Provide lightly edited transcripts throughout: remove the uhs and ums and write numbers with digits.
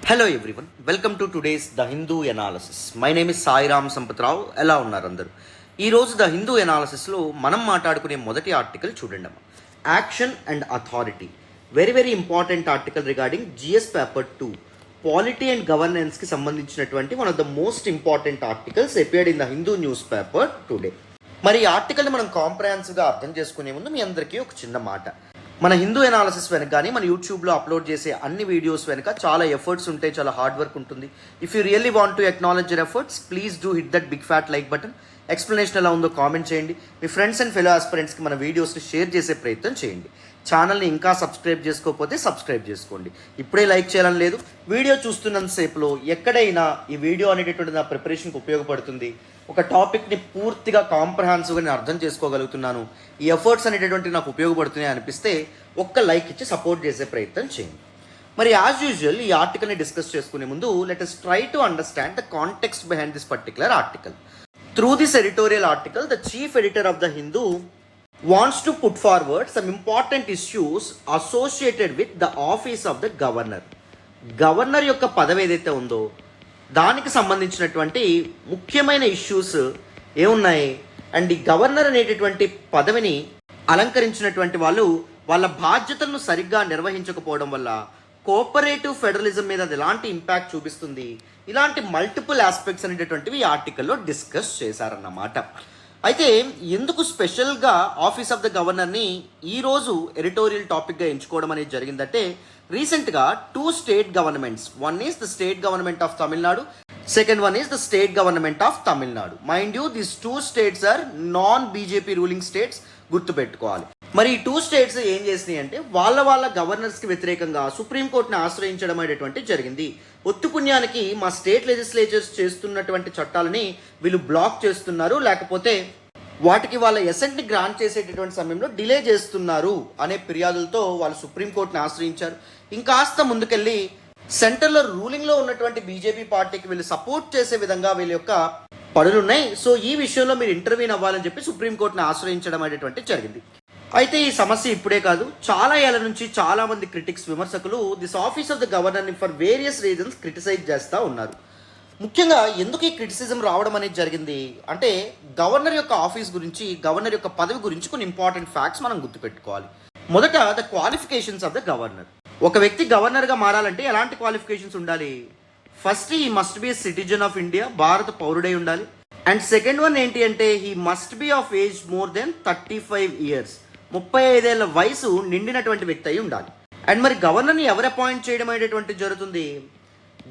Hello everyone, welcome to today's The Hindu Analysis. My name is Sairam Sampatirao. ఎలా ఉన్నారు అందరూ? ఈరోజు the Hindu ఎనాలిసిస్లో మనం మాట్లాడుకునే మొదటి ఆర్టికల్ చూడండి అమ్మా. Action and authority. Very important article regarding GS paper 2 polity and గవర్నెన్స్కి సంబంధించినటువంటి one of the most important articles appeared in the Hindu newspaper today. మరి ఈ ఆర్టికల్ని మనం కాంప్రహెన్సివ్గా అర్థం చేసుకునే ముందు మీ అందరికీ ఒక చిన్న మాట. మన హిందూ ఎనాలిసిస్ వెనక కానీ మన యూట్యూబ్లో అప్లోడ్ చేసే అన్ని వీడియోస్ వెనక చాలా ఎఫర్ట్స్ ఉంటాయి, చాలా హార్డ్ వర్క్ ఉంటుంది. If you really want to acknowledge your efforts, please do hit that big fat like button. Explanation ఎలా ఉందో కామెంట్ చేయండి. మీ ఫ్రెండ్స్ అండ్ ఫెలో ఆస్పిరెంట్స్కి మన వీడియోస్ని షేర్ చేసే ప్రయత్నం చేయండి. ఛానల్ని ఇంకా సబ్స్క్రైబ్ చేసుకోకపోతే సబ్స్క్రైబ్ చేసుకోండి. ఇప్పుడే లైక్ చేయాలని లేదు, వీడియో చూస్తున్నంతసేపులో ఎక్కడైనా ఈ వీడియో అనేటటువంటి నా ప్రిపరేషన్కి ఉపయోగపడుతుంది, ఒక టాపిక్ని పూర్తిగా కాంప్రహెన్సివ్గా నేను అర్థం చేసుకోగలుగుతున్నాను, ఈ ఎఫర్ట్స్ అనేటటువంటి నాకు ఉపయోగపడుతున్నాయి అనిపిస్తే ఒక్క లైక్ ఇచ్చి సపోర్ట్ చేసే ప్రయత్నం చేయండి. మరి యాజ్ యూజువల్ ఈ ఆర్టికల్ని డిస్కస్ చేసుకునే ముందు let us try to understand the context behind this particular article. Through this editorial article the chief editor of the Hindu wants to put forward some important issues associated with the office of the governor. Governor యొక్క పదవి ఏదైతే ఉందో దానికి సంబంధించినటువంటి ముఖ్యమైన issues ఏమున్నాయి, and ఈ governor అనేటటువంటి పదవిని అలంకరించినటువంటి వాళ్ళు వాళ్ళ బాధ్యతలను సరిగ్గా నిర్వహించకపోవడం వల్ల కోఆపరేటివ్ ఫెడరలిజం మీద అది ఎలాంటి ఇంపాక్ట్ చూపిస్తుంది, ఇలాంటి మల్టిపుల్ ఆస్పెక్ట్స్ అనేటటువంటివి ఈ ఆర్టికల్లో డిస్కస్ చేశారన్నమాట. అయితే ఎందుకు స్పెషల్గా ఆఫీస్ ఆఫ్ ద గవర్నర్ని ఈరోజు ఎడిటోరియల్ టాపిక్గా ఎంచుకోవడం అనేది జరిగిందంటే, రీసెంట్గా 2 state governments, one is the state government of Tamil Nadu, second one is the state government of Tamil Nadu. Mind you, this 2 states are non BJP ruling states, గుర్తుపెట్టుకోవాలి. మరి ఈ 2 స్టేట్స్ ఏం చేసినాయి అంటే వాళ్ళ గవర్నర్స్కి వ్యతిరేకంగా సుప్రీంకోర్టుని ఆశ్రయించడం అనేటువంటి జరిగింది. ఒత్తుపుణ్యానికి మా స్టేట్ లెజిస్లేచర్స్ చేస్తున్నటువంటి చట్టాలని వీళ్ళు బ్లాక్ చేస్తున్నారు, లేకపోతే వాటికి వాళ్ళ ఎసెంట్ని గ్రాంట్ చేసేటటువంటి సమయంలో డిలే చేస్తున్నారు అనే ఫిర్యాదులతో వాళ్ళు సుప్రీంకోర్టుని ఆశ్రయించారు. ఇంకాస్త ముందుకెళ్ళి సెంటర్లో రూలింగ్లో ఉన్నటువంటి బీజేపీ పార్టీకి వీళ్ళు సపోర్ట్ చేసే విధంగా వీళ్ళ యొక్క పనులున్నాయి. సో ఈ విషయంలో మీరు ఇంటర్వ్యూన్ అవ్వాలని చెప్పి సుప్రీంకోర్టుని ఆశ్రయించడం అనేటువంటి జరిగింది. అయితే ఈ సమస్య ఇప్పుడే కాదు, చాలా ఏళ్ల నుంచి చాలా మంది క్రిటిక్స్, విమర్శకులు దిస్ ఆఫీస్ ఆఫ్ ద గవర్నర్ని ఫర్ వేరియస్ రీజన్స్ క్రిటిసైజ్ చేస్తూ ఉన్నారు. ముఖ్యంగా ఎందుకు ఈ క్రిటిసిజం రావడం అనేది జరిగింది అంటే, గవర్నర్ యొక్క ఆఫీస్ గురించి, గవర్నర్ యొక్క పదవి గురించి కొన్ని ఇంపార్టెంట్ ఫ్యాక్ట్స్ మనం గుర్తుపెట్టుకోవాలి. మొదట the qualifications of the governor. ఒక వ్యక్తి గవర్నర్గా మారాలంటే ఎలాంటి క్వాలిఫికేషన్స్ ఉండాలి? First, he must be citizen of India, భారత పౌరుడై ఉండాలి. అండ్ సెకండ్ వన్ ఏంటి అంటే, he must be of age more than 35 years, 35 ఏళ్ల వయసు నిండినటువంటి వ్యక్తి అయి ఉండాలి. అండ్ మరి గవర్నర్ని ఎవరు అపాయింట్ చేయడం అనేటువంటి జరుగుతుంది?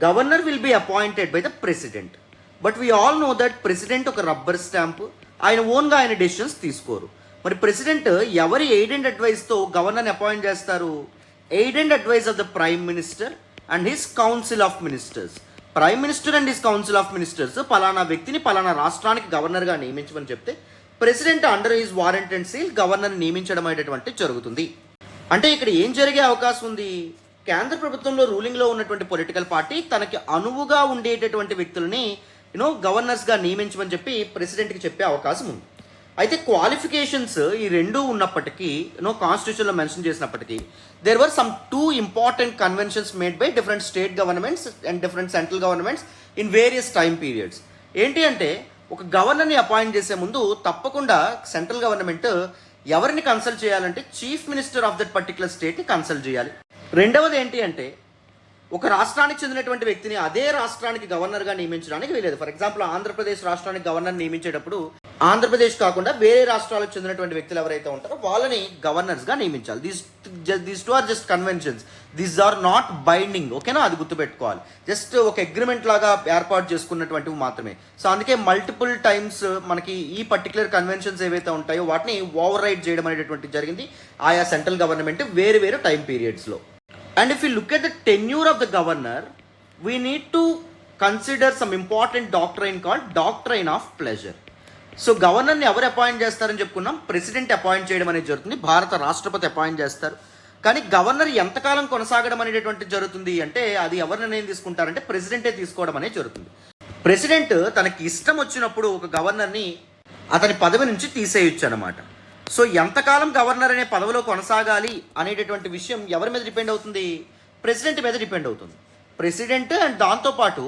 Governor will be appointed by the president. But we all know that president ఒక రబ్బర్ స్టాంప్, ఆయన ఓన్గా ఆయన డెసిషన్స్ తీసుకోరు. మరి ప్రెసిడెంట్ ఎవరి ఎయిడ్ అండ్ అడ్వైస్తో గవర్నర్ని అపాయింట్ చేస్తారు? Aid and advice of the prime minister and his council of ministers. Prime minister and his council of ministers పలానా వ్యక్తిని పలానా రాష్ట్రానికి గవర్నర్గా నియమించమని చెప్తే president under his warrant and seal గవర్నర్ని నియమించడం అనేటువంటి జరుగుతుంది. అంటే ఇక్కడ ఏం జరిగే అవకాశం ఉంది? కేంద్ర ప్రభుత్వంలో రూలింగ్లో ఉన్నటువంటి పొలిటికల్ పార్టీ తనకి అనువుగా ఉండేటటువంటి వ్యక్తులని గవర్నర్స్గా నియమించమని చెప్పి ప్రెసిడెంట్కి చెప్పే అవకాశం ఉంది. అయితే క్వాలిఫికేషన్స్ ఈ రెండూ ఉన్నప్పటికీ, కాన్స్టిట్యూషన్లో మెన్షన్ చేసినప్పటికీ, there were some 2 important conventions made by different state governments and different central governments in various time periods. ఏంటి అంటే, ఒక గవర్నర్ని అపాయింట్ చేసే ముందు తప్పకుండా సెంట్రల్ గవర్నమెంట్ ఎవరిని కన్సల్ట్ చేయాలంటే chief minister of that particular స్టేట్ని కన్సల్ట్ చేయాలి. రెండవది ఏంటి అంటే, ఒక రాష్ట్రానికి చెందినటువంటి వ్యక్తిని అదే రాష్ట్రానికి గవర్నర్గా నియమించడానికి వీలేదు. ఫర్ ఎగ్జాంపుల్, ఆంధ్రప్రదేశ్ రాష్ట్రానికి గవర్నర్ నియమించేటప్పుడు ఆంధ్రప్రదేశ్ కాకుండా వేరే రాష్ట్రాలకు చెందినటువంటి వ్యక్తులు ఎవరైతే ఉంటారో వాళ్ళని గవర్నర్స్గా నియమించాలి. These 2 are just conventions, these are not binding. ఓకేనా, అది గుర్తుపెట్టుకోవాలి. జస్ట్ ఒక అగ్రిమెంట్ లాగా ఏర్పాటు చేసుకున్నటువంటివి మాత్రమే. సో అందుకే మల్టిపుల్ టైమ్స్ మనకి ఈ పర్టికులర్ కన్వెన్షన్స్ ఏవైతే ఉంటాయో వాటిని ఓవర్ రైడ్ చేయడం అనేటువంటి జరిగింది ఆయా సెంట్రల్ గవర్నమెంట్ వేరు time పీరియడ్స్లో. And if you look at the tenure of the governor, we need to consider some important doctrine called doctrine of pleasure. So గవర్నర్ని ఎవరు అపాయింట్ చేస్తారని చెప్పుకున్నాం? ప్రెసిడెంట్ అపాయింట్ చేయడం అనేది జరుగుతుంది, భారత రాష్ట్రపతి అపాయింట్ చేస్తారు. కానీ గవర్నర్ ఎంతకాలం కొనసాగడం అనేటటువంటి జరుగుతుంది అంటే, అది ఎవరు నిర్ణయం తీసుకుంటారంటే ప్రెసిడెంటే తీసుకోవడం అనేది జరుగుతుంది. ప్రెసిడెంట్ తనకి ఇష్టం వచ్చినప్పుడు ఒక గవర్నర్ని అతని పదవి నుంచి తీసేయొచ్చు అనమాట. సో ఎంతకాలం గవర్నర్ అనే పదవిలో కొనసాగాలి అనేటటువంటి విషయం ఎవరి మీద డిపెండ్ అవుతుంది? ప్రెసిడెంట్ మీద డిపెండ్ అవుతుంది. ప్రెసిడెంట్ అండ్ దాంతోపాటు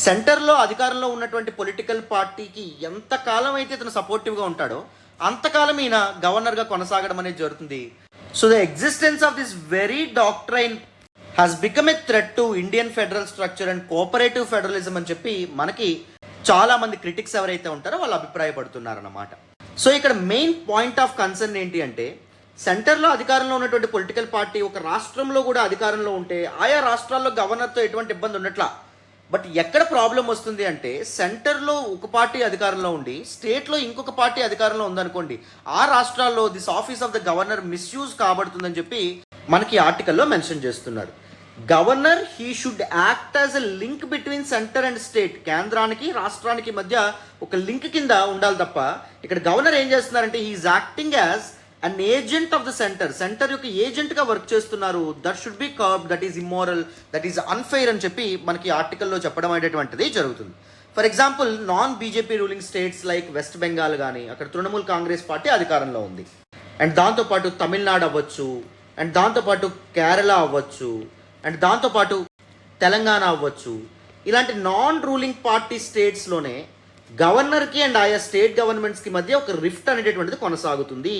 సెంటర్లో అధికారంలో ఉన్నటువంటి పొలిటికల్ పార్టీకి ఎంతకాలం అయితే ఇతను సపోర్టివ్గా ఉంటాడో అంతకాలం ఈయన గవర్నర్గా కొనసాగడం అనేది జరుగుతుంది. So the existence of this very doctrine has become a threat to Indian federal structure and cooperative federalism అని చెప్పి మనకి చాలా మంది క్రిటిక్స్ ఎవరైతే ఉంటారో వాళ్ళు అభిప్రాయపడుతున్నారన్నమాట. సో ఇక్కడ మెయిన్ పాయింట్ ఆఫ్ కన్సర్న్ ఏంటి అంటే, సెంటర్లో అధికారంలో ఉన్నటువంటి పొలిటికల్ పార్టీ ఒక రాష్ట్రంలో కూడా అధికారంలో ఉంటే ఆయా రాష్ట్రాల్లో గవర్నర్తో ఎటువంటి ఇబ్బంది ఉండట్లా. బట్ ఎక్కడ ప్రాబ్లం వస్తుంది అంటే, సెంటర్లో ఒక పార్టీ అధికారంలో ఉండి స్టేట్లో ఇంకొక పార్టీ అధికారంలో ఉందనుకోండి, ఆ రాష్ట్రాల్లో this office of the governor misuse కాబడుతుందని చెప్పి మనకి ఆర్టికల్లో మెన్షన్ చేస్తున్నారు. Governor he should act as a link between centre and state. కేంద్రానికి రాష్ట్రానికి మధ్య ఒక లింక్ కింద ఉండాలి తప్ప, ఇక్కడ గవర్నర్ ఏం చేస్తున్నారంటే he is acting as an agent of the centre. Centre యొక్క ఏజెంట్గా వర్క్ చేస్తున్నారు. That should be curb, that is immoral, that is unfair అని చెప్పి మనకి ఆర్టికల్లో చెప్పడం అనేటువంటిది జరుగుతుంది. For example, non BJP ruling states like West Bengal కానీ, అక్కడ తృణమూల్ కాంగ్రెస్ పార్టీ అధికారంలో ఉంది. అండ్ దాంతోపాటు తమిళనాడు అవ్వచ్చు, అండ్ దాంతోపాటు కేరళ అవ్వచ్చు, అండ్ దాంతోపాటు తెలంగాణ అవ్వచ్చు. ఇలాంటి నాన్ రూలింగ్ పార్టీ స్టేట్స్లోనే గవర్నర్కి అండ్ ఆయా స్టేట్ గవర్నమెంట్స్కి మధ్య ఒక రిఫ్ట్ అనేటటువంటిది కొనసాగుతుంది.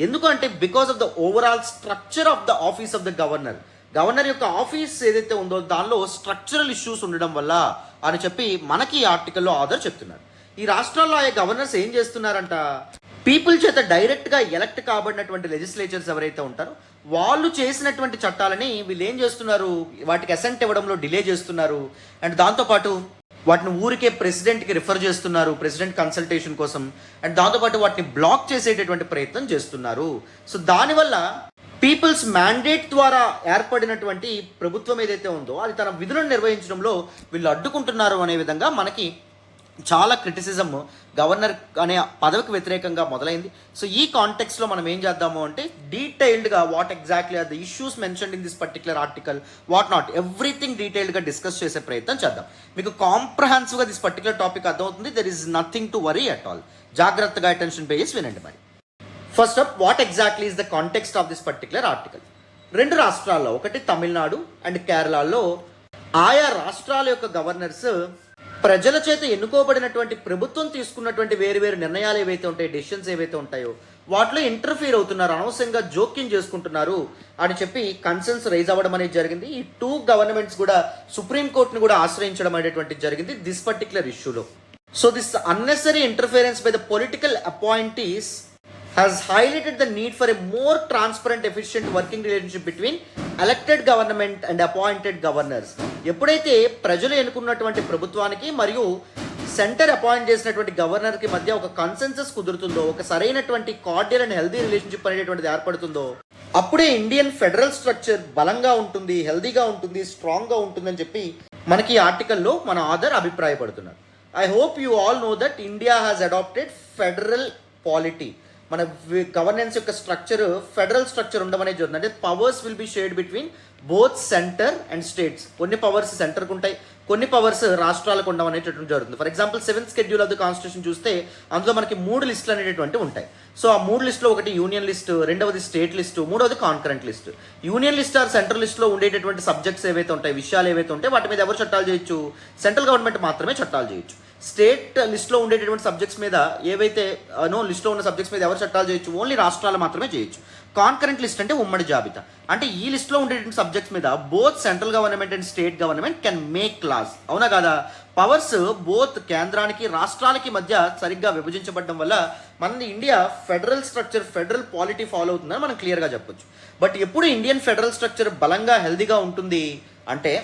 ఎందుకంటే because of the overall structure of the office of the governor. Governor యొక్క ఆఫీస్ ఏదైతే ఉందో దానిలో స్ట్రక్చరల్ ఇష్యూస్ ఉండడం వల్ల అని చెప్పి మనకి ఈ ఆర్టికల్లో ఆథర్ చెప్తున్నారు. ఈ రాష్ట్రాల్లో ఆయా గవర్నర్స్ ఏం చేస్తున్నారంట, పీపుల్ చేత డైరెక్ట్గా ఎలక్ట్ కాబడినటువంటి లెజిస్లేచర్స్ ఎవరైతే ఉంటారో వాళ్ళు చేసినటువంటి చట్టాలని వీళ్ళు ఏం చేస్తున్నారు, వాటికి అసెంట్ ఇవ్వడంలో డిలే చేస్తున్నారు. అండ్ దాంతోపాటు వాటిని ఊరికే ప్రెసిడెంట్కి రిఫర్ చేస్తున్నారు ప్రెసిడెంట్ కన్సల్టేషన్ కోసం. అండ్ దాంతోపాటు వాటిని బ్లాక్ చేసేటటువంటి ప్రయత్నం చేస్తున్నారు. సో దానివల్ల పీపుల్స్ మ్యాండేట్ ద్వారా ఏర్పడినటువంటి ప్రభుత్వం ఏదైతే ఉందో అది తన విధులను నిర్వహించడంలో వీళ్ళు అడ్డుకుంటున్నారు అనే విధంగా మనకి చాలా క్రిటిసిజం గవర్నర్ అనే పదవికి వ్యతిరేకంగా మొదలైంది. సో ఈ కాంటెక్స్లో మనం ఏం చేద్దాము అంటే, డీటెయిల్డ్గా what exactly are the issues mentioned in this particular article, what not, everything డీటెయిల్డ్గా డిస్కస్ చేసే ప్రయత్నం చేద్దాం. మీకు కాంప్రహెన్సివ్గా దిస్ పర్టికులర్ టాపిక్ అర్థమవుతుంది. There is nothing to worry at all. జాగ్రత్తగా అటెన్షన్ పే చేసి వినండి. మరి first up, what exactly is the context of this particular article. రెండు రాష్ట్రాల్లో, ఒకటి తమిళనాడు అండ్ కేరళలో, ఆయా రాష్ట్రాల యొక్క గవర్నర్స్ ప్రజల చేత ఎన్నుకోబడినటువంటి ప్రభుత్వం తీసుకున్నటువంటి వేరు వేరు నిర్ణయాలు ఏవైతే ఉంటాయో, డెసిషన్స్ ఏవైతే ఉంటాయో వాటిలో ఇంటర్ఫీర్ అవుతున్నారు, అనవసరంగా జోక్యం చేసుకుంటున్నారు అని చెప్పి కన్సర్న్స్ రైజ్ అవ్వడం అనేది జరిగింది. ఈ టూ గవర్నమెంట్స్ కూడా సుప్రీంకోర్టుని కూడా ఆశ్రయించడం అనేటువంటిది జరిగింది దిస్ పర్టికులర్ ఇష్యూలో. So this unnecessary interference by the political appointees has highlighted the need for a more transparent, efficient working relationship between elected government and appointed governors. ఎప్పుడైతే ప్రజలు ఎన్నుకున్నటువంటి ప్రభుత్వానికి మరియు సెంటర్ అపాయింట్ చేసినటువంటి గవర్నర్కి మధ్య ఒక కన్సెన్సస్ కుదురుతుందో, ఒక సరైనటువంటి కార్డియల్ అండ్ హెల్దీ రిలేషన్షిప్ అనేటువంటిది ఏర్పడుతుందో, అప్పుడే ఇండియన్ ఫెడరల్ స్ట్రక్చర్ బలంగా ఉంటుంది, హెల్దీగా ఉంటుంది, స్ట్రాంగ్గా ఉంటుందని చెప్పి మనకి ఈ ఆర్టికల్లో మన ఆథర్ అభిప్రాయపడుతున్నారు. I hope you all know that India has adopted federal polity. మన గవర్నెన్స్ యొక్క స్ట్రక్చర్ ఫెడరల్ స్ట్రక్చర్ ఉండడం అనేది జరుగుతుంది. అంటే powers will be shared between both centre and states. కొన్ని పవర్స్ సెంటర్కి ఉంటాయి, కొన్ని పవర్స్ రాష్ట్రాలకు ఉండడం అనేటటువంటి జరుగుతుంది. For example 7th schedule of the constitution చూస్తే అందులో మనకి 3 లిస్టులు అనేటటువంటి ఉంటాయి. సో ఆ 3 లిస్టులో ఒకటి యూనియన్ లిస్ట్, రెండవది స్టేట్ లిస్టు, మూడవది concurrent list. Union list or central లిస్ట్లో ఉండేటటువంటి సబ్జెక్ట్స్ ఏవైతే ఉంటాయి, విషయాలు ఏవైతే ఉంటాయి, వాటి మీద ఎవరు చట్టాలు చేయొచ్చు, సెంట్రల్ గవర్నమెంట్ మాత్రమే చట్టాలు చేయొచ్చు. స్టేట్ లిస్ట్లో ఉండేటటువంటి సబ్జెక్ట్స్ మీద ఏవైతే లిస్ట్లో ఉన్న సబ్జెక్ట్స్ మీద ఎవరు చట్టాలు చేయొచ్చు, ఓన్లీ రాష్ట్రాలు మాత్రమే చేయొచ్చు. కాన్కరెంట్ లిస్ట్ అంటే ఉమ్మడి జాబితా. అంటే ఈ లిస్ట్లో ఉండేటువంటి సబ్జెక్ట్స్ మీద both central government and state government can make laws. అవునా కాదా? పవర్స్ బోత్ కేంద్రానికి రాష్ట్రాలకి మధ్య సరిగ్గా విభజించబడడం వల్ల మన India federal structure, federal polity follow అవుతుందని మనం క్లియర్గా చెప్పొచ్చు. బట్ ఎప్పుడు ఇండియన్ ఫెడరల్ స్ట్రక్చర్ బలంగా హెల్దీగా ఉంటుంది అంటే,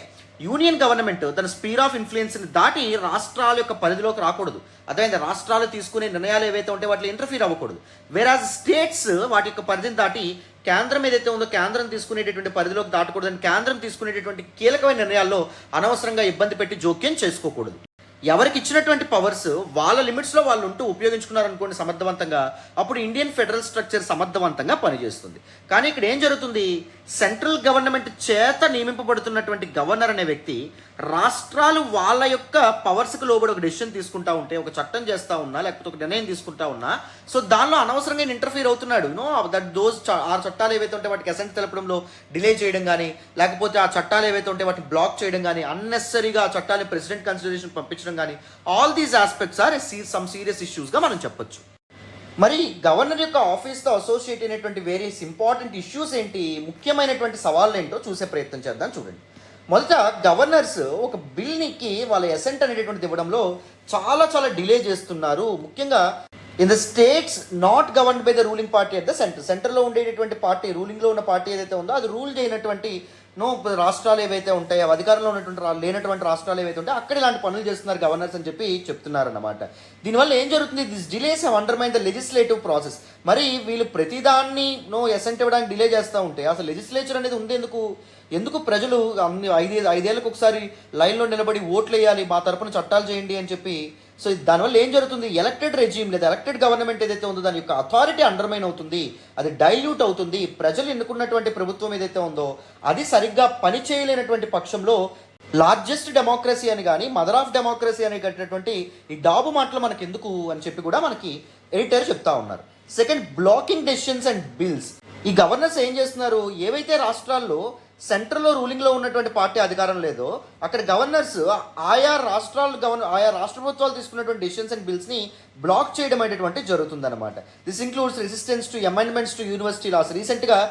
యూనియన్ గవర్నమెంట్ తన స్పీర్ ఆఫ్ ఇన్ఫ్లుయెన్స్ని దాటి రాష్ట్రాల యొక్క పరిధిలోకి రాకూడదు. అదేవిధంగా రాష్ట్రాలు తీసుకునే నిర్ణయాలు ఏవైతే ఉంటే వాటిలో ఇంటర్ఫీర్ అవ్వకూడదు. వేరాజ్ స్టేట్స్ వాటి యొక్క పరిధిని దాటి కేంద్రం ఏదైతే ఉందో కేంద్రం తీసుకునేటటువంటి పరిధిలోకి దాటకూడదు. కేంద్రం తీసుకునేటటువంటి కీలకమైన నిర్ణయాల్లో అనవసరంగా ఇబ్బంది పెట్టి జోక్యం చేసుకోకూడదు. ఎవరికి ఇచ్చినటువంటి పవర్స్ వాళ్ళ లిమిట్స్లో వాళ్ళు ఉంటూ ఉపయోగించుకున్నారనుకోండి సమర్థవంతంగా, అప్పుడు ఇండియన్ ఫెడరల్ స్ట్రక్చర్ సమర్థవంతంగా పనిచేస్తుంది. కానీ ఇక్కడ ఏం జరుగుతుంది, సెంట్రల్ గవర్నమెంట్ చేత నియమింపబడుతున్నటువంటి గవర్నర్ అనే వ్యక్తి రాష్ట్రాలు వాళ్ళ యొక్క పవర్స్కి లోబడి ఒక డెసిషన్ తీసుకుంటా ఉంటే, ఒక చట్టం చేస్తూ ఉన్నా లేకపోతే ఒక నిర్ణయం తీసుకుంటా ఉన్నా, సో దానిలో అనవసరంగా ఇంటర్ఫీర్ అవుతున్నాడు. ఆ చట్టాలు ఏవైతే ఉంటే వాటికి అసెంట్ తెలపడంలో డిలే చేయడం కానీ, లేకపోతే ఆ చట్టాలు ఏవైతే ఉంటే వాటిని బ్లాక్ చేయడం కానీ, అన్నెసరీగా ఆ చట్టాన్ని ప్రెసిడెంట్ కన్సిడరేషన్ పంపించడం కానీ, all these aspects are some serious ఇష్యూస్గా మనం చెప్పొచ్చు. మరి గవర్నర్ యొక్క ఆఫీస్తో అసోసియేట్ అయినటువంటి వేరియస్ ఇంపార్టెంట్ ఇష్యూస్ ఏంటి, ముఖ్యమైనటువంటి సవాళ్ళు ఏంటో చూసే ప్రయత్నం చేద్దాం. చూడండి, మొదట గవర్నర్స్ ఒక బిల్కి వాళ్ళ అసెంట్ అనేటటువంటిది ఇవ్వడంలో చాలా చాలా డిలే చేస్తున్నారు. ముఖ్యంగా in the states not governed by the ruling party at the సెంటర్లో ఉండేటటువంటి పార్టీ, రూలింగ్లో ఉన్న పార్టీ ఏదైతే ఉందో అది రూల్ చేయనటువంటి రాష్ట్రాలు ఏవైతే ఉంటాయో, అధికారంలో ఉన్నటువంటి లేనటువంటి రాష్ట్రాలు ఏవైతే ఉంటాయో అక్కడ ఇలాంటి పనులు చేస్తున్నారు గవర్నర్స్ అని చెప్పి చెప్తున్నారన్నమాట. దీనివల్ల ఏం జరుగుతుంది, this delays have undermine the legislative process. మరి వీళ్ళు ప్రతిదాన్ని అసెంట్ ఇవ్వడానికి డిలే చేస్తూ ఉంటే అసలు లెజిస్లేచర్ అనేది ఉండేందుకు, ఎందుకు ప్రజలు ఐదేళ్ళకు ఒకసారి లైన్లో నిలబడి ఓట్లు వేయాలి, మా తరపున చట్టాలు చేయండి అని చెప్పి. సో దానివల్ల ఏం జరుగుతుంది, ఎలక్టెడ్ రెజ్యూమ్ లేదా ఎలక్టెడ్ గవర్నమెంట్ ఏదైతే ఉందో దాని యొక్క అథారిటీ అండర్మైన్ అవుతుంది, అది డైల్యూట్ అవుతుంది. ప్రజలు ఎన్నుకున్నటువంటి ప్రభుత్వం ఏదైతే ఉందో అది సరిగ్గా పనిచేయలేనటువంటి పక్షంలో లార్జెస్ట్ డెమోక్రసీ అని కానీ, మదర్ ఆఫ్ డెమోక్రసీ అని కట్టినటువంటి ఈ డాబు మాటలు మనకి ఎందుకు అని చెప్పి కూడా మనకి ఎడిటర్ చెప్తా ఉన్నారు. Second, blocking decisions and bills. ఈ గవర్నర్స్ ఏం చేస్తున్నారు, ఏవైతే రాష్ట్రాల్లో సెంట్రల్లో రూలింగ్లో ఉన్నటువంటి పార్టీ అధికారం లేదో అక్కడ గవర్నర్స్ ఆయా రాష్ట్ర ప్రభుత్వాలు తీసుకున్నటువంటి డెసిషన్స్ అండ్ బిల్స్ని బ్లాక్ చేయడం అనేటువంటి జరుగుతుందన్నమాట. This includes resistance to amendments to university laws. రీసెంట్గా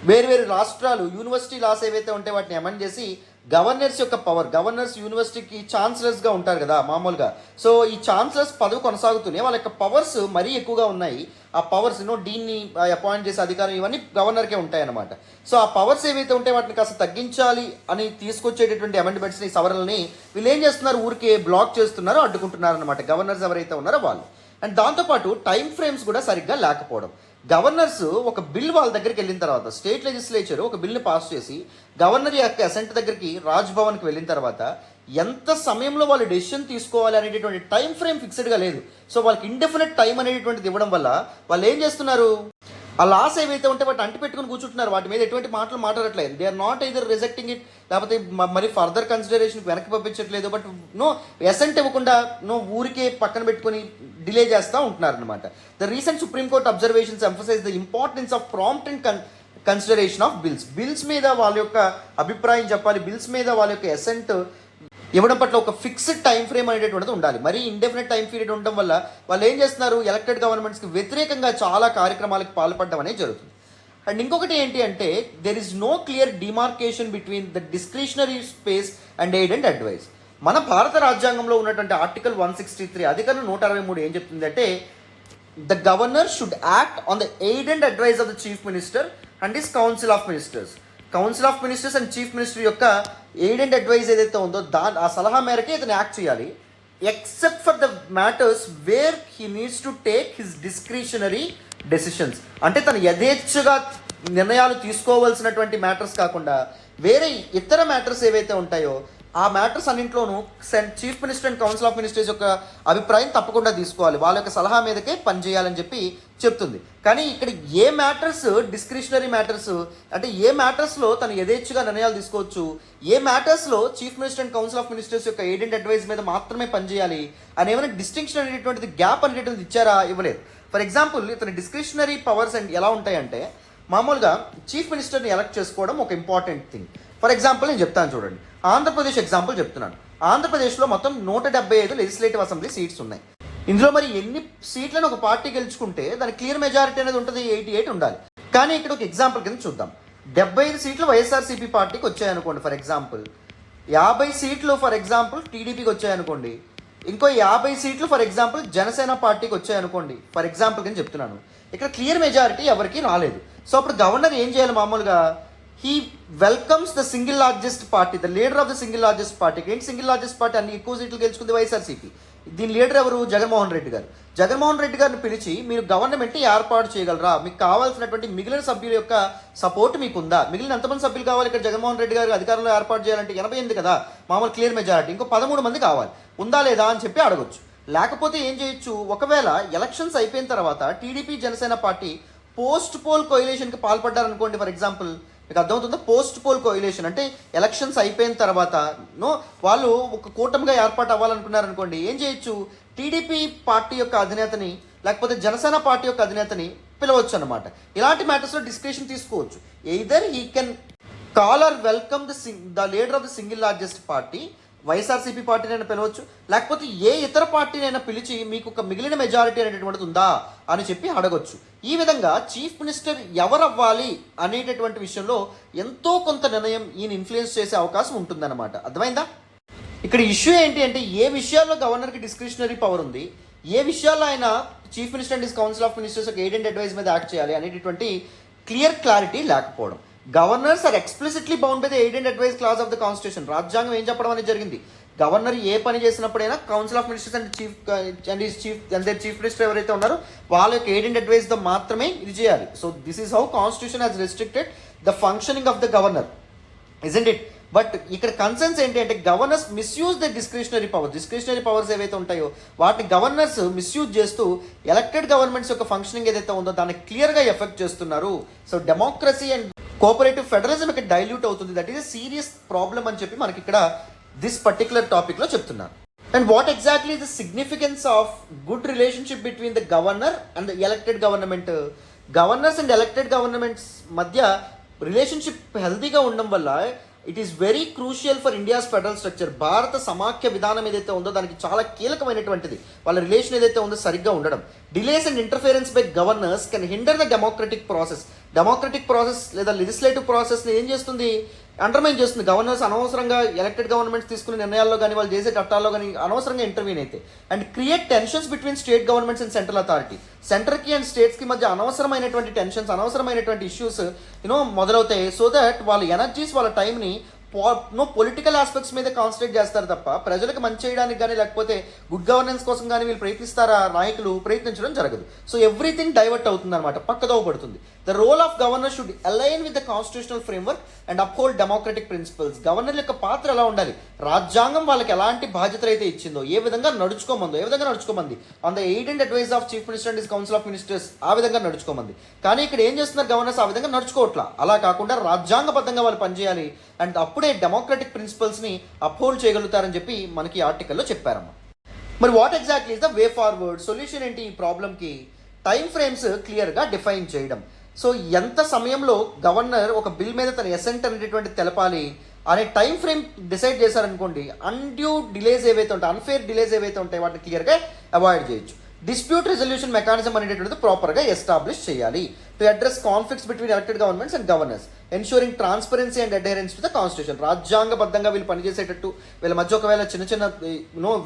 వేరు రాష్ట్రాలు యూనివర్సిటీ లాస్ ఏవైతే ఉంటే వాటిని అమెండ్ చేసి గవర్నర్స్ యొక్క పవర్, గవర్నర్స్ యూనివర్సిటీకి ఛాన్సలర్స్గా ఉంటారు కదా మామూలుగా, సో ఈ ఛాన్సలర్స్ పదవి కొనసాగుతూనే వాళ్ళ యొక్క పవర్స్ మరీ ఎక్కువగా ఉన్నాయి. ఆ పవర్స్ డీన్ని అపాయింట్ చేసే అధికారం ఇవన్నీ గవర్నర్కే ఉంటాయన్నమాట. సో ఆ పవర్స్ ఏవైతే ఉంటే వాటిని కాస్త తగ్గించాలి అని తీసుకొచ్చేటటువంటి అమెండ్మెంట్స్ని, సవరణల్ని వీళ్ళు ఏం చేస్తున్నారు, ఊరికే బ్లాక్ చేస్తున్నారు, అడ్డుకుంటున్నారు అనమాట గవర్నర్స్ ఎవరైతే ఉన్నారో వాళ్ళు. అండ్ దాంతోపాటు టైం ఫ్రేమ్స్ కూడా సరిగ్గా లేకపోవడం. గవర్నర్స్ ఒక బిల్ వాళ్ళ దగ్గరికి వెళ్ళిన తర్వాత, స్టేట్ లెజిస్లేచర్ ఒక బిల్ని పాస్ చేసి గవర్నర్ యొక్క అసెంట్ దగ్గరికి రాజ్భవన్కి వెళ్ళిన తర్వాత ఎంత సమయంలో వాళ్ళు డెసిషన్ తీసుకోవాలి అనేటటువంటి టైం ఫ్రేమ్ ఫిక్స్డ్గా లేదు. సో వాళ్ళకి ఇండెఫినెట్ టైం అనేటటువంటిది ఇవ్వడం వల్ల వాళ్ళు ఏం చేస్తున్నారు, ఆ లాస్ ఏవైతే ఉంటే వాటి అంటి పెట్టుకుని కూర్చుంటున్నారు, వాటి మీద ఎటువంటి మాటలు మాట్లాడట్లేదు. They are not either rejecting it, లేకపోతే మరి ఫర్దర్ కన్సిడరేషన్ వెనక్కి పంపించట్లేదు. బట్ అసెంట్ ఇవ్వకుండా ఊరికే పక్కన పెట్టుకుని డిలే చేస్తూ ఉంటున్నారు అనమాట. The recent supreme court observations emphasise the importance of prompt and consideration of bills మీద వాళ్ళ యొక్క అభిప్రాయం చెప్పాలి, బిల్స్ మీద వాళ్ళ యొక్క అసెంట్ ఇవ్వడం పట్ల ఒక ఫిక్స్డ్ టైం ఫ్రేమ్ అనేటటువంటిది ఉండాలి. మరీ ఇండెఫినెట్ టైం పీరియడ్ ఉండడం వల్ల వాళ్ళు ఏం చేస్తున్నారు, ఎలక్టెడ్ గవర్నమెంట్స్కి వ్యతిరేకంగా చాలా కార్యక్రమాలకు పాల్పడడం అనేది జరుగుతుంది. అండ్ ఇంకొకటి ఏంటి అంటే, there is no clear demarcation between the discretionary space and aid and advice. మన భారత రాజ్యాంగంలో ఉన్నటువంటి ఆర్టికల్ 163 అధికరణ 163 ఏం చెప్తుందంటే, the governor should act on the aid and advice of the chief minister and his council of ministers. Council of ministers and chief minister యొక్క aid and advise ఏదైతే ఉందో ఆ సలహా మేరకే ఇతను యాక్ట్ చేయాలి, except for the matters where he needs to take his discretionary decisions. అంటే తను యథేచ్ఛగా నిర్ణయాలు తీసుకోవాల్సినటువంటి మ్యాటర్స్ కాకుండా వేరే ఇతర మ్యాటర్స్ ఏవైతే ఉంటాయో ఆ మ్యాటర్స్ అన్నింటిలోనూ chief minister and council of ministers యొక్క అభిప్రాయం తప్పకుండా తీసుకోవాలి, వాళ్ళ యొక్క సలహా మీదకే పనిచేయాలని చెప్పి చెప్తుంది. కానీ ఇక్కడ ఏ మ్యాటర్స్ డిస్క్రిషనరీ మ్యాటర్స్ అంటే ఏ మ్యాటర్స్లో తను యథేచ్ఛగా నిర్ణయాలు తీసుకోవచ్చు, ఏ మ్యాటర్స్లో chief minister and council of ministers యొక్క ఎయిడ్ అండ్ అడ్వైజ్ మీద మాత్రమే పనిచేయాలి అని ఏమైనా డిస్టింక్షన్ అనేటువంటిది, గ్యాప్ అనేటువంటిది ఇచ్చారా, ఇవ్వలేదు. ఫర్ ఎగ్జాంపుల్ ఇతను డిస్క్రిషనరీ పవర్స్ అండ్ ఎలా ఉంటాయంటే, మామూలుగా చీఫ్ మినిస్టర్ని ఎలక్ట్ చేసుకోవడం ఒక ఇంపార్టెంట్ థింగ్. ఫర్ ఎగ్జాంపుల్ నేను చెప్తాను చూడండి, ఆంధ్రప్రదేశ్ ఎగ్జాంపుల్ చెప్తున్నాను. ఆంధ్రప్రదేశ్లో మొత్తం 175 లెజిస్లేటివ్ అసెంబ్లీ సీట్స్ ఉన్నాయి. ఇందులో మరి ఎన్ని సీట్లను ఒక పార్టీ గెలుచుకుంటే దానికి క్లియర్ మెజారిటీ అనేది ఉంటుంది, 88 ఉండాలి. కానీ ఇక్కడ ఒక ఎగ్జాంపుల్ కింద చూద్దాం, 75 సీట్లు వైఎస్ఆర్సీపీ పార్టీకి వచ్చాయనుకోండి ఫర్ ఎగ్జాంపుల్, 50 సీట్లు ఫర్ ఎగ్జాంపుల్ టీడీపీకి వచ్చాయనుకోండి, ఇంకో 50 సీట్లు ఫర్ ఎగ్జాంపుల్ జనసేన పార్టీకి వచ్చాయనుకోండి ఫర్ ఎగ్జాంపుల్ కింద చెప్తున్నాను. ఇక్కడ క్లియర్ మెజారిటీ ఎవరికి రాలేదు. సో అప్పుడు గవర్నర్ ఏం చేయాలి, మామూలుగా he welcomes the single largest party, the leader of the single largest party. ఏంటి సింగిల్ లార్జెస్ట్ పార్టీ, అన్ని ఎక్కువ సీట్లు గెలుచుకుంది వైఎస్ఆర్సీపీ. దీని లీడర్ ఎవరు? జగన్మోహన్ రెడ్డి గారు. జగన్మోహన్ రెడ్డి గారిని పిలిచి మీరు గవర్నమెంట్ ఏర్పాటు చేయగలరా, మీకు కావాల్సినటువంటి మిగిలిన సభ్యుల యొక్క సపోర్ట్ మీకు ఉందా, మిగిలిన ఎంతమంది సభ్యులు కావాలి ఇక్కడ జగన్మోహన్ రెడ్డి గారు అధికారంలో ఏర్పాటు చేయాలంటే 88 కదా మామూలు క్లియర్ మెజారిటీ, ఇంకో 13 మంది కావాలి, ఉందా లేదా అని చెప్పి అడగొచ్చు. లేకపోతే ఏం చేయొచ్చు, ఒకవేళ ఎలక్షన్స్ అయిపోయిన తర్వాత TDP Janasena party post poll కోయిలేషన్కి పాల్పడ్డారనుకోండి, ఫర్ ఎగ్జాంపుల్ మీకు అర్థమవుతుందా, పోస్ట్ పోల్ కోయిలేషన్ అంటే ఎలక్షన్స్ అయిపోయిన తర్వాత వాళ్ళు ఒక కూటమిగా ఏర్పాటు అవ్వాలనుకున్నారనుకోండి, ఏం చేయొచ్చు, టీడీపీ పార్టీ యొక్క అధినేతని లేకపోతే జనసేన పార్టీ యొక్క అధినేతని పిలవచ్చు అనమాట. ఇలాంటి మ్యాటర్స్లో డిస్కషన్ తీసుకోవచ్చు. Either he can call or welcome the leader of the single largest party, YSRCP పార్టీనైనా పిలవచ్చు, లేకపోతే ఏ ఇతర పార్టీనైనా పిలిచి మీకు ఒక మిగిలిన మెజారిటీ అనేటువంటిది ఉందా అని చెప్పి అడగొచ్చు. ఈ విధంగా చీఫ్ మినిస్టర్ ఎవరు అవ్వాలి అనేటటువంటి విషయంలో ఎంతో కొంత నిర్ణయం ఈయన ఇన్ఫ్లుయెన్స్ చేసే అవకాశం ఉంటుందన్నమాట. అర్థమైందా? ఇక్కడ ఇష్యూ ఏంటి అంటే ఏ విషయాల్లో గవర్నర్కి డిస్క్రిషనరీ పవర్ ఉంది, ఏ విషయాల్లో ఆయన chief minister and council of ministers ఒక ఎయిడ్ అండ్ అడ్వైజ్ మీద యాక్ట్ చేయాలి అనేటటువంటి క్లారిటీ లేకపోవడం. Governors are explicitly bound by the aid and advise clause of the constitution. రాజ్యాంగం ఏం చెప్పడం అనేది జరిగింది, గవర్నర్ ఏ పని చేసినప్పుడైనా council of ministers and chief minister ఎవరైతే ఉన్నారో వాళ్ళ యొక్క ఎయిడ్ అండ్ అడ్వైజ్తో మాత్రమే ఇది చేయాలి. So this is how constitution has restricted the functioning of the governor, isn't it? But ఇక్కడ కన్సర్న్స్ ఏంటి అంటే governors misuse the discretionary powers ఏవైతే ఉంటాయో వాటిని గవర్నర్స్ మిస్యూజ్ చేస్తూ ఎలక్టెడ్ గవర్నమెంట్స్ యొక్క ఫంక్షనింగ్ ఏదైతే ఉందో దాన్ని క్లియర్గా ఎఫెక్ట్ చేస్తున్నారు. So democracy and cooperative federalism ఇక్కడ డైల్యూట్ అవుతుంది. That is a serious problem అని చెప్పి మనకి ఇక్కడ దిస్ పర్టికులర్ టాపిక్లో చెప్తున్నారు. And what exactly is the significance of good relationship between the governor and the elected government? Governors and elected governments మధ్య relationship హెల్తీగా ఉండడం వల్ల it is very crucial for India's federal structure. భారత సమాఖ్య విధానం ఏదైతే ఉందో దానికి చాలా కీలకమైనటువంటిది వాళ్ళ రిలేషన్ ఏదైతే ఉందో సరిగ్గా ఉండడం. Delays and interference by governors can hinder the democratic process లేదా లెజిస్లేటివ్ ప్రాసెస్ని ఏం చేస్తుంది, అండర్మైన్ చేస్తుంది. గవర్నర్స్ అనవసరంగా ఎలక్టెడ్ గవర్నమెంట్స్ తీసుకునే నిర్ణయాల్లో కానీ వాళ్ళు చేసే చట్టాల్లో కానీ అనవసరంగా ఇంటర్వ్యూన్ అయితే and create tensions between state governments and central authority. సెంటర్కి అండ్ స్టేట్స్కి మధ్య అనవసరమైనటువంటి టెన్షన్స్, అనవసరమైనటువంటి ఇష్యూస్ మొదలవుతాయి. సో దట్ వాళ్ళ ఎనర్జీస్, వాళ్ళ టైంని పొలిటికల్ ఆస్పెక్ట్స్ మీద కాన్సన్ట్రేట్ చేస్తారు తప్ప ప్రజలకు మంచి చేయడానికి కానీ లేకపోతే గుడ్ గవర్నెన్స్ కోసం కానీ వీళ్ళు ప్రయత్నిస్తారా, నాయకులు ప్రయత్నించడం జరగదు. సో ఎవ్రీథింగ్ డైవర్ట్ అవుతుంది అనమాట, పక్కదోవ పడుతుంది. The role of governor should align with the constitutional framework and uphold democratic principles. Governor యొక్క పాత్ర ఎలా ఉండాలి, రాజ్యాంగం వాళ్ళకి ఎలాంటి బాధ్యతలు అయితే ఇచ్చిందో, ఏ విధంగా నడుచుకోమంది on the aid and advise of chief minister and council of ministers ఆ విధంగా నడుచుకోమంది. కానీ ఇక్కడ ఏం చేస్తున్నారు గవర్నర్స్, ఆ విధంగా నడుచుకోవట్లా. అలా కాకుండా రాజ్యాంగబద్ధంగా వాళ్ళు పనిచేయాలి అండ్ అప్పుడే డెమోక్రటిక్ ప్రిన్సిపల్స్ని అప్హోల్డ్ చేయగలుగుతారని చెప్పి మనకి ఆర్టికల్లో చెప్పారమ్మా. మరి what exactly is the way forward, solution ఏంటి ఈ ప్రాబ్లంకి? టైం ఫ్రేమ్స్ క్లియర్గా డిఫైన్ చేయడం. సో ఎంత సమయంలో గవర్నర్ ఒక బిల్ మీద తన ఎసెంట్ అనేటువంటి తెలపాలి అనే టైం ఫ్రేమ్ డిసైడ్ చేశారనుకోండి, అన్డ్యూ డిలేస్ ఏవైతే ఉంటాయి, అన్ఫేర్ డిలేస్ ఏవైతే ఉంటాయి వాటిని క్లియర్గా అవాయిడ్ చేయొచ్చు. డిస్ప్యూట్ రెజల్యూషన్ మెకానిజం అనేటటువంటిది ప్రాపర్గా ఎస్టాబ్లిష్ చేయాలి to address conflicts between elected governments and governors, ensuring transparency and adherence to the constitution. రాజ్యాంగబద్ధంగా వీళ్ళు పనిచేసేటట్టు, వీళ్ళ మధ్య ఒకవేళ చిన్న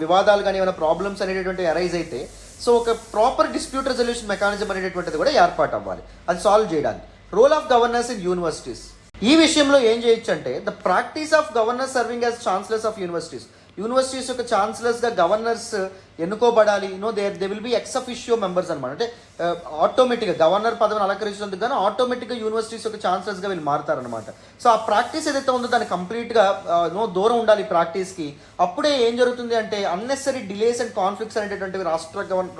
వివాదాలు కానీ ఏమైనా ప్రాబ్లమ్స్ అనేటటువంటి అరైజ్ అయితే సో ఒక ప్రాపర్ డిస్ప్యూట్ రెజల్యూషన్ మెకానిజం అనేటటువంటిది కూడా ఏర్పాటు అవ్వాలి అది సాల్వ్ చేయడానికి. Role of governors in universities, ఈ విషయంలో ఏం చేయొచ్చు అంటే the practice of governors serving as chancellors of universities యొక్క ఛాన్సలర్స్గా గవర్నర్స్ ఎన్నుకోబడాలి. They will be ex officio members అనమాట. అంటే ఆటోమేటిక్గా గవర్నర్ పదవిని అలంకరించినందుకు కానీ ఆటోమేటిక్గా యూనివర్సిటీస్ యొక్క ఛాన్సలర్స్గా వీళ్ళు మారుతారనమాట. సో ఆ ప్రాక్టీస్ ఏదైతే ఉందో దాన్ని కంప్లీట్గా దూరం ఉండాలి ప్రాక్టీస్కి. అప్పుడే ఏం జరుగుతుంది అంటే అన్నెసరీ డిలేస్ అండ్ కాన్ఫ్లిక్ట్స్ అనేటటువంటివి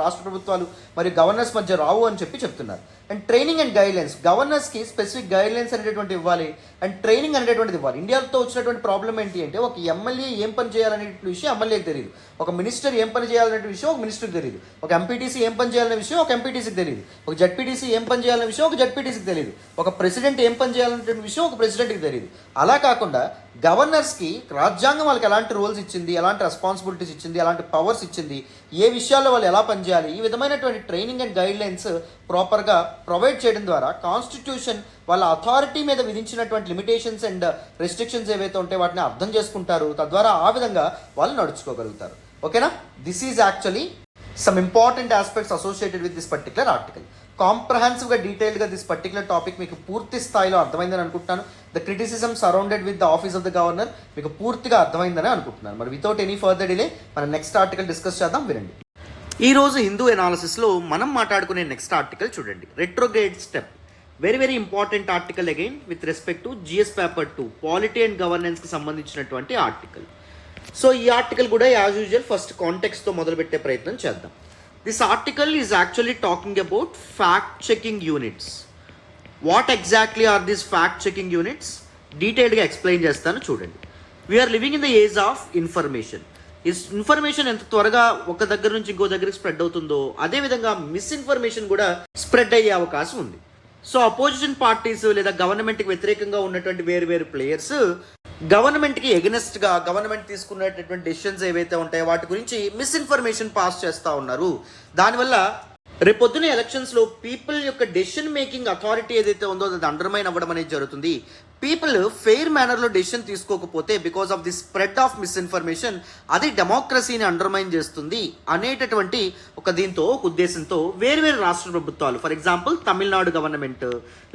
రాష్ట్ర ప్రభుత్వాలు మరియు గవర్నర్స్ మధ్య రావు అని చెప్పి చెప్తున్నారు. అండ్ ట్రైనింగ్ అండ్ గైడ్లైన్స్, గవర్నర్స్కి స్పెసిఫిక్ గైడ్లైన్స్ అనేటువంటి ఇవ్వాలి అండ్ ట్రైనింగ్ అనేటువంటిది ఇవ్వాలి. ఇండియాతో వచ్చినటువంటి ప్రాబ్లం ఏంటి అంటే ఒక ఎమ్మెల్యే ఏం పని చేయాలనే విషయం ఎమ్మెల్యేకి తెలియదు, ఒక మినిస్టర్ ఏం పని చేయాలనే విషయం ఒక మినిస్టర్కి తెలియదు, ఒక ఎంపీటీసీ ఏం పని చేయాలనే విషయం ఒక ఎంపీటీసీకి తెలియదు, ఒక జడ్పీటీసీ ఏం పని చేయాలనే విషయం ఒక జడ్పీటీసీకి తెలియదు, ఒక ప్రెసిడెంట్ ఏం పని చేయాలనే విషయం ఒక ప్రెసిడెంట్కి తెలియదు. అలా కాకుండా గవర్నర్స్కి రాజ్యాంగం వాళ్ళకి ఎలాంటి రోల్స్ ఇచ్చింది, ఎలాంటి రెస్పాన్సిబిలిటీస్ ఇచ్చింది, ఎలాంటి పవర్స్ ఇచ్చింది, ఏ విషయాల్లో వాళ్ళు ఎలా పనిచేయాలి, ఈ విధమైనటువంటి ట్రైనింగ్ అండ్ గైడ్లైన్స్ ప్రాపర్గా ప్రొవైడ్ చేయడం ద్వారా కాన్స్టిట్యూషన్ వాళ్ళ అథారిటీ మీద విధించినటువంటి లిమిటేషన్స్ అండ్ రెస్ట్రిక్షన్స్ ఏవైతే ఉంటాయో వాటిని అర్థం చేసుకుంటారు. తద్వారా ఆ విధంగా వాళ్ళు నడుచుకోగలుగుతారు. ఓకేనా? This is actually some important aspects associated with this particular article. కాంప్రహెన్సివ్గా డీటెయిల్గా దిస్ పర్టికులర్ టాపిక్ మీకు పూర్తి స్థాయిలో అర్థమైందని అనుకుంటున్నాను. The criticism surrounded with the office of the governor మీకు పూర్తిగా అర్థమైందని అనుకుంటున్నాను. మరి వితౌట్ ఎనీ ఫర్దర్ డిలే మనం నెక్స్ట్ ఆర్టికల్ డిస్కస్ చేద్దాం, వినండి. ఈ రోజు హిందూ ఎనాలిసిస్లో మనం మాట్లాడుకునే నెక్స్ట్ ఆర్టికల్ చూడండి, retrograde step. Very very important article again with respect to GS paper 2 polity and గవర్నెన్స్కి సంబంధించినటువంటి ఆర్టికల్. సో ఈ ఆర్టికల్ కూడా యాజ్ యూజువల్ ఫస్ట్ కాంటెక్స్తో మొదలుపెట్టే ప్రయత్నం చేద్దాం. This article is actually talking about fact checking units. What exactly are these fact checking units? డీటెయిల్డ్గా explain చేస్తాను చూడండి. We are living in the age of information. ఈ ఇన్ఫర్మేషన్ ఎంత త్వరగా ఒక దగ్గర నుంచి ఇంకో దగ్గరికి స్ప్రెడ్ అవుతుందో అదేవిధంగా మిస్ఇన్ఫర్మేషన్ కూడా స్ప్రెడ్ అయ్యే అవకాశం ఉంది. సో అపోజిషన్ పార్టీస్ లేదా గవర్నమెంట్కి వ్యతిరేకంగా ఉన్నటువంటి వేరు వేరు ప్లేయర్స్ గవర్నమెంట్కి ఎగనెస్ట్గా గవర్నమెంట్ తీసుకున్నటువంటి డెసిషన్స్ ఏవైతే ఉంటాయో వాటి గురించి మిస్ఇన్ఫర్మేషన్ పాస్ చేస్తూ ఉన్నారు. దానివల్ల రేపొద్దున ఎలక్షన్స్లో పీపుల్ యొక్క డెసిషన్ మేకింగ్ అథారిటీ ఏదైతే ఉందో అది అండర్మైన్ అవ్వడం అనేది జరుగుతుంది. పీపుల్ ఫెయిర్ మేనర్లో డెసిషన్ తీసుకోకపోతే because of the spread of misinformation అది డెమోక్రసీని అండర్మైన్ చేస్తుంది అనేటటువంటి ఒక ఉద్దేశంతో వేరు రాష్ట్ర ప్రభుత్వాలు, ఫర్ ఎగ్జాంపుల్ తమిళనాడు గవర్నమెంట్,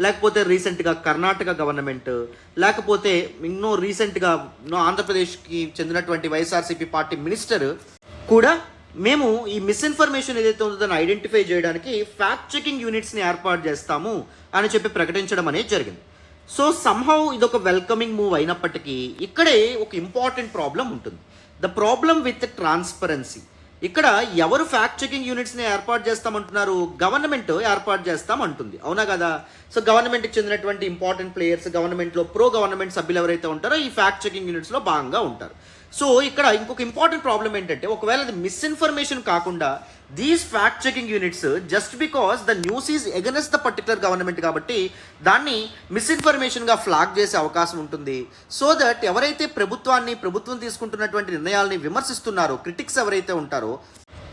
లేకపోతే రీసెంట్గా కర్ణాటక గవర్నమెంట్, లేకపోతే ಇನ್ನೂ రీసెంట్గా ఆంధ్రప్రదేశ్కి చెందినటువంటి వైఎస్ఆర్సీపీ పార్టీ మినిస్టర్ కూడా మేము ఈ మిస్ఇన్ఫర్మేషన్ ఏదైతే ఉందో దాన్ని ఐడెంటిఫై చేయడానికి ఫ్యాక్ట్ చెకింగ్ యూనిట్స్ని ఏర్పాటు చేస్తాము అని చెప్పి ప్రకటించడం అనేది జరిగింది. సో సమ్హౌ ఇదొక వెల్కమింగ్ మూవ్ అయినప్పటికీ ఇక్కడే ఒక ఇంపార్టెంట్ ప్రాబ్లం ఉంటుంది, ద ప్రాబ్లం విత్ ట్రాన్స్పరెన్సీ. ఇక్కడ ఎవరు ఫ్యాక్ట్ చెకింగ్ యూనిట్స్ని ఏర్పాటు చేస్తామంటున్నారు? గవర్నమెంట్ ఏర్పాటు చేస్తామంటుంది, అవునా కదా? సో గవర్నమెంట్కి చెందినటువంటి ఇంపార్టెంట్ ప్లేయర్స్, గవర్నమెంట్లో ప్రో గవర్నమెంట్ సభ్యులు ఎవరైతే ఉంటారో ఈ ఫ్యాక్ట్ చెకింగ్ యూనిట్స్లో భాగంగా ఉంటారు. సో ఇక్కడ ఇంకొక ఇంపార్టెంట్ ప్రాబ్లం ఏంటంటే ఒకవేళ అది మిస్ఇన్ఫర్మేషన్ కాకుండా these fact checking units just because the news is against the particular government కాబట్టి దాన్ని మిస్ఇన్ఫర్మేషన్గా ఫ్లాగ్ చేసే అవకాశం ఉంటుంది. సో దట్ ఎవరైతే ప్రభుత్వం తీసుకుంటున్నటువంటి నిర్ణయాలని విమర్శిస్తున్నారో క్రిటిక్స్ ఎవరైతే ఉంటారో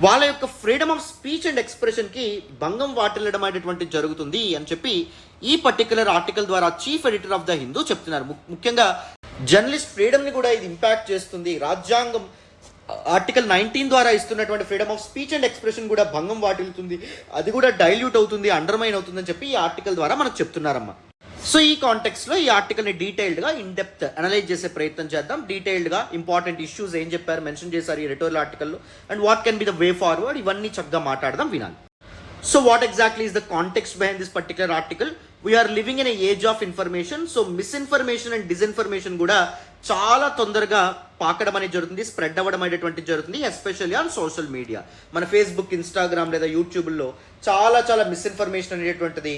వాళ్ళ యొక్క ఫ్రీడమ్ ఆఫ్ స్పీచ్ అండ్ ఎక్స్ప్రెషన్కి భంగం వాటిల్లడం అనేటువంటి జరుగుతుంది అని చెప్పి ఈ పర్టికులర్ ఆర్టికల్ ద్వారా chief editor of the Hindu చెప్తున్నారు. ముఖ్యంగా జర్నలిస్ట్ ఫ్రీడమ్ని కూడా ఇది ఇంపాక్ట్ చేస్తుంది. రాజ్యాంగం ఆర్టికల్ 19 ద్వారా ఇస్తున్నటువంటి freedom of speech and expression కూడా భంగం వాటిల్లుతుంది, అది కూడా డైల్యూట్ అవుతుంది, అండర్మైన్ అవుతుందని చెప్పి ఈ ఆర్టికల్ ద్వారా మనకు చెప్తున్నారమ్మా. సో ఈ కాంటెక్స్లో ఈ ఆర్టికల్ని డీటెయిల్డ్గా ఇన్ డెప్త్ అనలైజ్ చేసే ప్రయత్నం చేద్దాం. డీటెయిల్డ్గా ఇంపార్టెంట్ ఇష్యూస్ ఏం చెప్పారు, మెన్షన్ చేశారు ఈ ఎడిటోరియల్ ఆర్టికల్లో, and what can be the way forward, ఇవన్నీ చక్కగా మాట్లాడదాం, వినాలి. So what exactly is the context behind this particular article? We are living in an age of information. So misinformation and disinformation కూడా చాలా తొందరగా పాకడం అనేది జరుగుతుంది, స్ప్రెడ్ అవ్వడం అనేటువంటి జరుగుతుంది, ఎస్పెషల్లీ ఆన్ సోషల్ మీడియా. మన ఫేస్బుక్, ఇన్స్టాగ్రామ్ లేదా యూట్యూబ్లో చాలా మిస్ఇన్ఫర్మేషన్ అనేటువంటిది,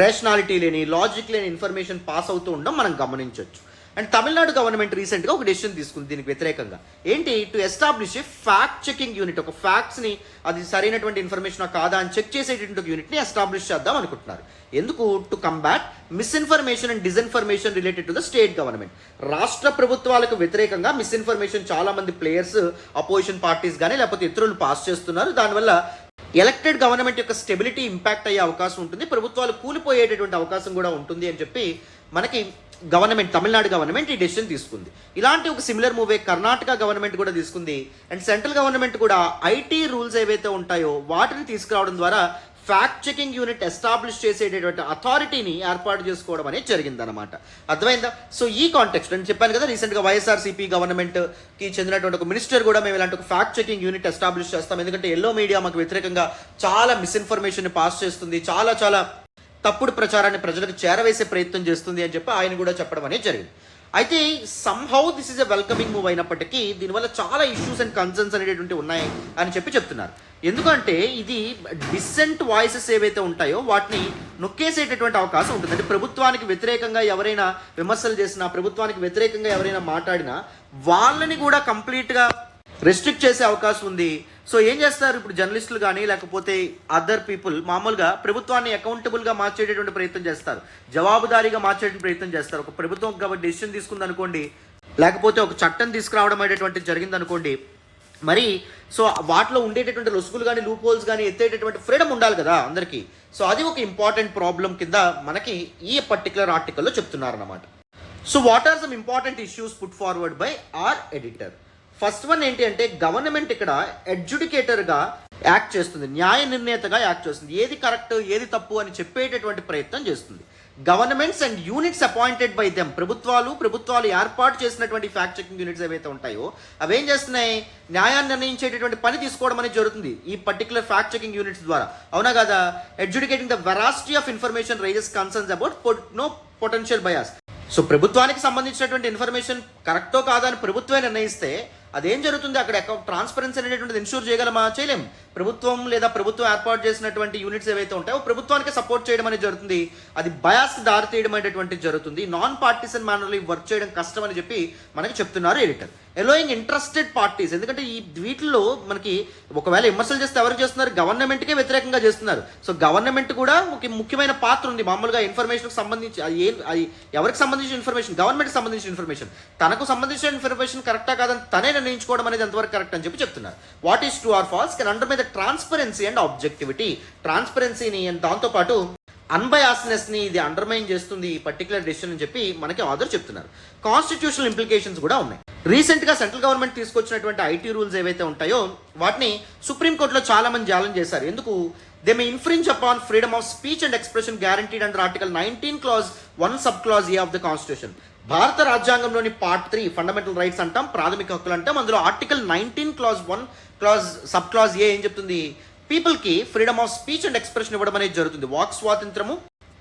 రేషనాలిటీ లేని, లాజిక్ లేని ఇన్ఫర్మేషన్ పాస్ అవుతూ ఉండడం మనం గమనించవచ్చు. అండ్ తమిళనాడు గవర్నమెంట్ రీసెంట్గా ఒక డెసిషన్ తీసుకుంది దీనికి వ్యతిరేకంగా. ఏంటి? To establish A fact checking unit. ఒక ఫ్యాక్ట్స్ని అది సరైనటువంటి ఇన్ఫర్మేషన్ కాదా అని చెక్ చేసేటువంటి యూనిట్ని ఎస్టాబ్లిష్ చేద్దాం అనుకుంటున్నారు. ఎందుకు? To combat misinformation and disinformation related to the state government. రాష్ట్ర ప్రభుత్వాలకు వ్యతిరేకంగా మిస్ఇన్ఫర్మేషన్ చాలా మంది ప్లేయర్స్, అపోజిషన్ పార్టీస్ కానీ లేకపోతే ఇతరులు పాస్ చేస్తున్నారు. దానివల్ల ఎలక్టెడ్ గవర్నమెంట్ యొక్క స్టెబిలిటీ ఇంపాక్ట్ అయ్యే అవకాశం ఉంటుంది, ప్రభుత్వాలు కూలిపోయేటటువంటి అవకాశం కూడా ఉంటుంది అని చెప్పి మనకి తమిళనాడు గవర్నమెంట్ ఈ డెసిషన్ తీసుకుంది. ఇలాంటి ఒక సిమిలర్ మూవే కర్ణాటక గవర్నమెంట్ కూడా తీసుకుంది. అండ్ సెంట్రల్ గవర్నమెంట్ కూడా ఐటీ రూల్స్ ఏవైతే ఉంటాయో వాటిని తీసుకురావడం ద్వారా ఫ్యాక్ట్ చెకింగ్ యూనిట్ ఎస్టాబ్లిష్ చేసేటటువంటి అథారిటీని ఏర్పాటు చేసుకోవడం అనేది జరిగిందనమాట. అర్థమైందా? సో ఈ కాంటెక్స్ట్ నేను చెప్పాను కదా, రీసెంట్గా వైఎస్ఆర్సీపీ గవర్నమెంట్కి చెందినటువంటి ఒక మినిస్టర్ కూడా మేము ఇలాంటి ఒక ఫ్యాక్ట్ చెకింగ్ యూనిట్ ఎస్టాబ్లిష్ చేస్తాం, ఎందుకంటే ఎల్లో మీడియా మాకు వ్యతిరేకంగా చాలా మిస్ఇన్ఫర్మేషన్ పాస్ చేస్తుంది, చాలా తప్పుడు ప్రచారాన్ని ప్రజలకు చేరవేసే ప్రయత్నం చేస్తుంది అని చెప్పి ఆయన కూడా చెప్పడం అనేది జరిగింది. అయితే somehow this is a welcoming move అయినప్పటికీ దీనివల్ల చాలా ఇష్యూస్ అండ్ కన్సర్న్స్ అనేటువంటి ఉన్నాయి అని చెప్పి చెప్తున్నారు. ఎందుకంటే ఇది డిసెంట్ వాయిసెస్ ఏవైతే ఉంటాయో వాటిని నొక్కేసేటటువంటి అవకాశం ఉంటుంది. అంటే ప్రభుత్వానికి వ్యతిరేకంగా ఎవరైనా విమర్శలు చేసినా, ప్రభుత్వానికి వ్యతిరేకంగా ఎవరైనా మాట్లాడినా వాళ్ళని కూడా కంప్లీట్గా రెస్ట్రిక్ట్ చేసే అవకాశం ఉంది. సో ఏం చేస్తారు ఇప్పుడు జర్నలిస్టులు కానీ లేకపోతే అదర్ పీపుల్ మామూలుగా ప్రభుత్వాన్ని అకౌంటబుల్గా మార్చేటటువంటి ప్రయత్నం చేస్తారు, జవాబుదారీగా మార్చేటువంటి ప్రయత్నం చేస్తారు. ఒక ప్రభుత్వం కాబట్టి డెసిషన్ తీసుకుంది అనుకోండి, లేకపోతే ఒక చట్టం తీసుకురావడం అనేటువంటి జరిగింది అనుకోండి, మరి సో వాటిలో ఉండేటటువంటి లొసుగులు కానీ లూప్ హోల్స్ కానీ ఎత్తేటటువంటి ఫ్రీడమ్ ఉండాలి కదా అందరికీ. సో అది ఒక ఇంపార్టెంట్ ప్రాబ్లం కింద మనకి ఈ పర్టికులర్ ఆర్టికల్లో చెప్తున్నారన్నమాట. So what are some important issues put forward by our editor? First one ఏంటి అంటే గవర్నమెంట్ ఇక్కడ అడ్జుడికేటర్గా యాక్ట్ చేస్తుంది, న్యాయ నిర్ణేతగా యాక్ట్ చేస్తుంది, ఏది కరెక్ట్ ఏది తప్పు అని చెప్పేటటువంటి ప్రయత్నం చేస్తుంది. Governments and units appointed by them, ప్రభుత్వాలు ఏర్పాటు చేసినటువంటి ఫ్యాక్ట్ చెకింగ్ యూనిట్స్ ఏవైతే ఉంటాయో అవేం చేస్తున్నాయి, న్యాయాన్ని నిర్ణయించేటటువంటి పని తీసుకోవడం అనేది జరుగుతుంది ఈ పర్టికులర్ ఫ్యాక్ట్ చెకింగ్ యూనిట్స్ ద్వారా. అవునా కదా? Adjudicating the veracity of information raises concerns about no potential bias. So ప్రభుత్వానికి సంబంధించినటువంటి ఇన్ఫర్మేషన్ కరెక్టో కాదా అని ప్రభుత్వమే నిర్ణయిస్తే అదేం జరుగుతుంది, అక్కడ ట్రాన్స్పరెన్సీ అనేటువంటిది ఇన్షూర్ చేయగలమా? చేయలేం. ప్రభుత్వం లేదా ప్రభుత్వం ఏర్పాటు చేసినటువంటి యూనిట్స్ ఏవైతే ఉంటాయో ప్రభుత్వానికి సపోర్ట్ చేయడం అనేది జరుగుతుంది, అది బయాస్కి దారి తీయడం అనేటువంటిది జరుగుతుంది. నాన్ పార్టిసన్ మేనర్లో వర్క్ చేయడం కష్టం అని చెప్పి మనకి చెప్తున్నారు ఎడిటర్. ఎలోయింగ్ ఇంట్రెస్టెడ్ పార్టీస్, ఎందుకంటే ఈ వీటిల్లో మనకి ఒకవేళ విమర్శలు చేస్తే ఎవరికి చేస్తున్నారు, గవర్నమెంట్కే వ్యతిరేకంగా చేస్తున్నారు. సో గవర్నమెంట్ కూడా ఒక ముఖ్యమైన పాత్ర ఉంది. మామూలుగా ఇన్ఫర్మేషన్కి సంబంధించి అది ఎవరికి సంబంధించిన ఇన్ఫర్మేషన్, గవర్నమెంట్కి సంబంధించిన ఇన్ఫర్మేషన్, తనకు సంబంధించిన ఇన్ఫర్మేషన్ కరెక్టా కాదని తనే నిర్ణయించుకోవడం అనేది ఎంతవరకు కరెక్ట్ అని చెప్పి చెప్తున్నారు. What is true or false can under by the transparency and objectivity. ట్రాన్స్పరెన్సీని అండ్ దాంతోపాటు అన్బయాస్నెస్ని ఇది అండర్మైన్ చేస్తుంది ఈ పర్టికులర్ డెసిషన్ అని చెప్పి మనకి ఆథర్ చెప్తున్నారు. కాన్స్టిట్యూషనల్ ఇంప్లికేషన్స్ కూడా ఉన్నాయి. రీసెంట్గా సెంట్రల్ గవర్నమెంట్ తీసుకొచ్చినటువంటి ఐటీ రూల్స్ ఏవైతే ఉంటాయో వాటిని సుప్రీంకోర్టులో చాలా మంది ఛాలెంజ్ చేశారు. ఎందుకు? They may infringe upon freedom of speech and expression guaranteed under article 19 clause 1 subclause A of the constitution. భారత రాజ్యాంగంలోని పార్ట్ 3 ఫండమెంటల్ రైట్స్ అంటాం, ప్రాథమిక హక్కులు అంటాం. అందులో ఆర్టికల్ 19 clause 1 subclause A ఏం చెప్తుంది, పీపుల్కి freedom of speech and expression ఇవ్వడం అనేది జరుగుతుంది. వాక్ స్వాతంత్రము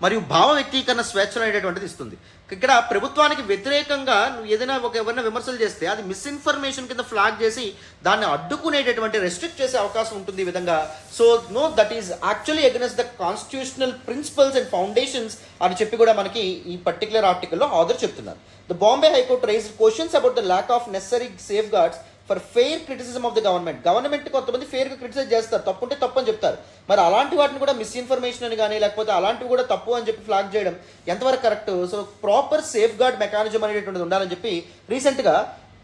మరియు భావ వ్యక్తీకరణ స్వేచ్ఛలు అనేటువంటిది ఇస్తుంది. ఇక్కడ ప్రభుత్వానికి వ్యతిరేకంగా ఏదైనా ఎవరైనా విమర్శలు చేస్తే అది మిస్ఇన్ఫర్మేషన్ కింద ఫ్లాగ్ చేసి దాన్ని అడ్డుకునేటటువంటి రెస్ట్రిక్ట్ చేసే అవకాశం ఉంటుంది ఈ విధంగా. So no, that is actually against the constitutional principles and foundations అని చెప్పి కూడా మనకి ఈ పర్టికులర్ ఆర్టికల్లో ఆథర్ చెప్తున్నారు. The Bombay high court raised questions about the lack of necessary safeguards for fair criticism of the government కొంతమంది ఫెయిర్గా క్రిటిసైజ్ చేస్తారు, తప్పు ఉంటే తప్పు అని చెప్తారు. మరి అలాంటి వాటిని కూడా మిస్ఇన్ఫర్మేషన్ అని కానీ లేకపోతే అలాంటివి కూడా తప్పు అని చెప్పి ఫ్లాగ్ చేయడం ఎంతవరకు correct? So proper safeguard mechanism అనేటువంటిది ఉండాలని చెప్పి రీసెంట్గా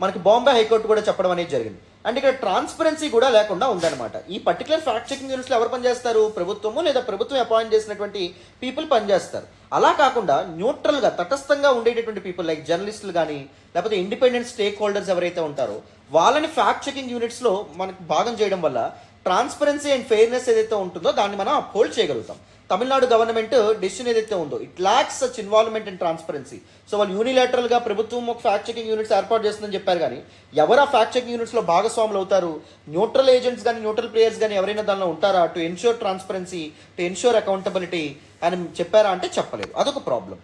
మనకి బాంబే హైకోర్టు కూడా చెప్పడం అనేది జరిగింది. అండ్ ఇక్కడ ట్రాన్స్పరెన్సీ కూడా లేకుండా ఉందన్నమాట. ఈ పర్టికులర్ ఫ్యాక్ట్ చెకింగ్ యూనిట్స్లో ఎవరు పనిచేస్తారు? ప్రభుత్వము లేదా ప్రభుత్వం అపాయింట్ చేసినటువంటి పీపుల్ పనిచేస్తారు. అలా కాకుండా న్యూట్రల్గా తటస్థంగా ఉండేటటువంటి పీపుల్ లైక్ జర్నలిస్టులు కానీ లేకపోతే ఇండిపెండెంట్ స్టేక్ హోల్డర్స్ ఎవరైతే ఉంటారో వాళ్ళని ఫ్యాక్ట్ చెకింగ్ యూనిట్స్లో మనకు భాగం చేయడం వల్ల ట్రాన్స్పరెన్సీ అండ్ ఫెయిర్నెస్ ఏదైతే ఉంటుందో దాన్ని మనం అప్హోల్డ్ చేయగలుగుతాం. తమిళనాడు గవర్నమెంట్ డెసిషన్ ఏదైతే ఉందో it lakhs such involvement and transparency. So వాళ్ళు యూనిలాటరల్గా ప్రభుత్వం ఒక ఫ్యాక్ట్ చెకింగ్ యూనిట్స్ ఏర్పాటు చేస్తుందని చెప్పారు, కానీ ఎవరు ఆ ఫ్యాక్ట్ చెకింగ్ యూనిట్స్లో భాగస్వాములు అవుతారు? న్యూట్రల్ ఏజెంట్స్ కానీ న్యూట్రల్ ప్లేయర్స్ కానీ ఎవరైనా దానిలో ఉంటారా? To ensure transparency, to ensure accountability అని చెప్పారా అంటే చెప్పలేదు. అదొక ప్రాబ్లం.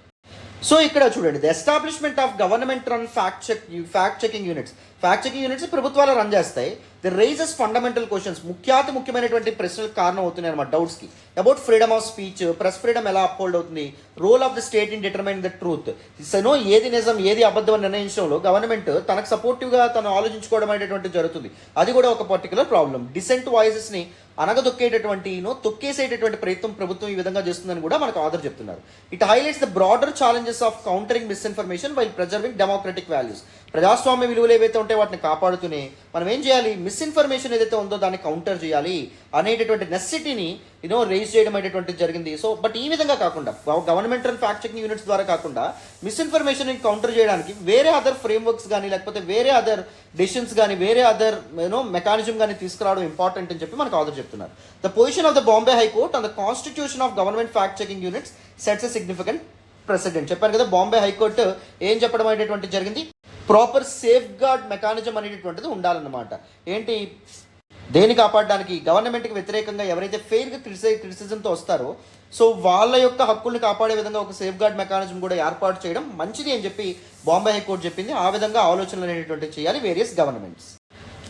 సో ఇక్కడ చూడండి, the establishment of government run fact checking units ప్రభుత్వాలు రన్ చేస్తాయి. ది రైజెస్ ఫండమెంటల్ క్వశ్చన్స్, ముఖ్యమైనటువంటి ప్రశ్నలకు కారణం అవుతున్నాయి అనమాట, డౌట్స్కి. About freedom of speech, press freedom ఎలా అప్హోల్డ్ అవుతుంది, role of the state in determine the truth. సనో ఏది నిజం ఏది అబద్ధం అని నిర్ణయించడంలో గవర్నమెంట్ తనకు సపోర్టివ్గా తను ఆలోచించుకోవడం అనేటువంటి జరుగుతుంది. అది కూడా ఒక పర్టికులర్ ప్రాబ్లం. డిసెంట్ వాయిసెస్ని అనగదొక్కేటటువంటి తొక్కేసేటటువంటి ప్రయత్నం ప్రభుత్వం ఈ విధంగా చేస్తుందని కూడా మనకు ఆథర్ చెప్తున్నారు. It highlights the broader challenges of countering misinformation while preserving democratic values. ప్రజాస్వామ్య విలువలు ఏవైతే ఉంటాయో వాటిని కాపాడుతూనే మనం ఏం చేయాలి, మిస్ఇన్ఫర్మేషన్ ఏదైతే ఉందో దాన్ని కౌంటర్ చేయాలి అనేటటువంటి నెసెసిటీని రేజ్ చేయడం అనేటువంటిది జరిగింది. సో బట్ ఈ విధంగా కాకుండా government and fact checking units ద్వారా కాకుండా మిస్ఇన్ఫర్మేషన్ కౌంటర్ చేయడానికి వేరే అదర్ ఫ్రేమ్వర్క్స్ కానీ లేకపోతే వేరే అదర్ డెసిషన్స్ కానీ వేరే అదర్ మెకానిజం కానీ తీసుకురావడం ఇంపార్టెంట్ అని చెప్పి మనకు ఆథర్ చెప్తున్నారు. The position of the Bombay high court on the constitution of government fact checking units sets a significant president. చెప్పాను కదా, బాంబే హైకోర్టు ఏం చెప్పడం అనేటువంటిది జరిగింది, ప్రాపర్ సేఫ్ గార్డ్ మెకానిజం అనేటటువంటిది ఉండాలన్నమాట. ఏంటి, దేన్ని కాపాడడానికి? గవర్నమెంట్కి వ్యతిరేకంగా ఎవరైతే ఫెయిర్గా క్రిటిసిజంతో వస్తారో సో వాళ్ళ యొక్క హక్కుల్ని కాపాడే విధంగా ఒక సేఫ్ గార్డ్ మెకానిజం కూడా ఏర్పాటు చేయడం మంచిది అని చెప్పి బాంబే హైకోర్టు చెప్పింది. ఆ విధంగా ఆలోచనలు అనేటువంటివి చేయాలి వేరియస్ గవర్నమెంట్స్.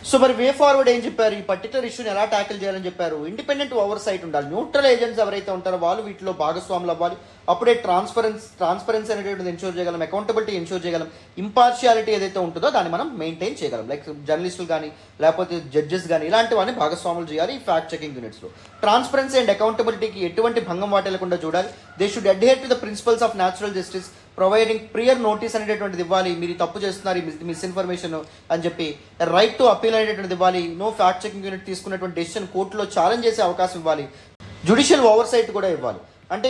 సో మరి వే ఫార్వర్డ్ ఏం చెప్పారు, ఈ పర్టికులర్ ఇష్యూని ఎలా ట్యాకిల్ చేయాలని చెప్పారు? ఇండిపెండెంట్ ఓవర్ సైట్ ఉండాలి. న్యూట్రల్ ఏజెంట్స్ ఎవరైతే ఉంటారో వాళ్ళు వీటిలో భాగస్వాములు అవ్వాలి. అప్పుడే ట్రాన్స్పరెన్సీ అనేటువంటిది ఎన్షూర్ చేయగలం, అకౌంటబిలిటీ ఎన్షూర్ చేయగలం, ఇంపార్షియాలిటీ ఏదైతే ఉంటుందో దాన్ని మనం మెయింటైన్ చేయగలం. లైక్ జర్నలిస్టులు కానీ లేకపోతే జడ్జెస్ కానీ ఇలాంటివన్నీ భాగస్వాములు చేయాలి ఈ ఫ్యాక్ట్ చెకింగ్ యూనిట్స్లో. ట్రాన్స్పరెన్సీ అండ్ అకౌంటబిలిటీకి ఎటువంటి భంగం వాటిల్లకుండా చూడాలి. They should adhere to the principles of natural justice, providing prior notice అనేటటువంటిది ఇవ్వాలి. మీరు తప్పు చేస్తున్నారు, మిస్ఇన్ఫర్మేషన్ అని చెప్పి రైట్ టు అపీల్ అనేటువంటిది ఇవ్వాలి. ఫ్యాక్ట్ చెకింగ్ యూనిట్ తీసుకున్నటువంటి డెసిషన్ కోర్టులో ఛాలెంజ్ చేసే అవకాశం ఇవ్వాలి. జ్యుడిషియల్ ఓవర్ సైట్ కూడా ఇవ్వాలి. అంటే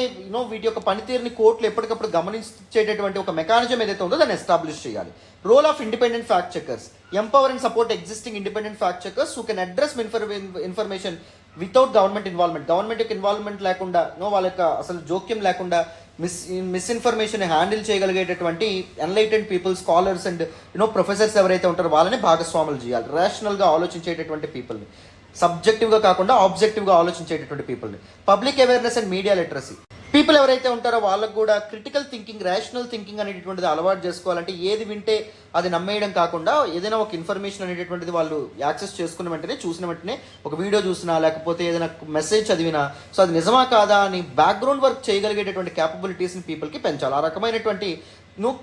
వీటి యొక్క పనితీరుని కోర్టులు ఎప్పటికప్పుడు గమనించేటటువంటి ఒక మెకానిజం ఏదైతే ఉందో దాన్ని ఎస్టాబ్లిష్ చేయాలి. Role of independent fact checkers, empower and support existing independent fact checkers who can address information without government యొక్క ఇన్వాల్వ్మెంట్ లేకుండా వాళ్ళ యొక్క అసలు జోక్యం లేకుండా మిస్ఇన్ఫర్మేషన్ హ్యాండిల్ చేయగలిగేటటువంటి enlightened people, scholars and professors ఎవరైతే ఉంటారో వాళ్ళని భాగస్వాములు చేయాలి. రేషనల్గా ఆలోచించేటటువంటి పీపుల్ని, సబ్జెక్టివ్గా కాకుండా ఆబ్జెక్టివ్గా ఆలోచించేటటువంటి పీపుల్ని. Public awareness and media literacy, people ఎవరైతే ఉంటారో వాళ్ళకు కూడా క్రిటికల్ థింకింగ్, రేషనల్ థింకింగ్ అనేటటువంటిది అలవాటు చేసుకోవాలంటే ఏది వింటే అది నమ్మేయడం కాకుండా ఏదైనా ఒక ఇన్ఫర్మేషన్ అనేటటువంటిది వాళ్ళు యాక్సెస్ చేసుకున్న వెంటనే, చూసిన వెంటనే, ఒక వీడియో చూసినా లేకపోతే ఏదైనా మెసేజ్ చదివినా సో అది నిజమా కాదా అని బ్యాక్గ్రౌండ్ వర్క్ చేయగలిగేటటువంటి క్యాపబిలిటీస్ని పీపుల్కి పెంచాలి. ఆ రకమైనటువంటి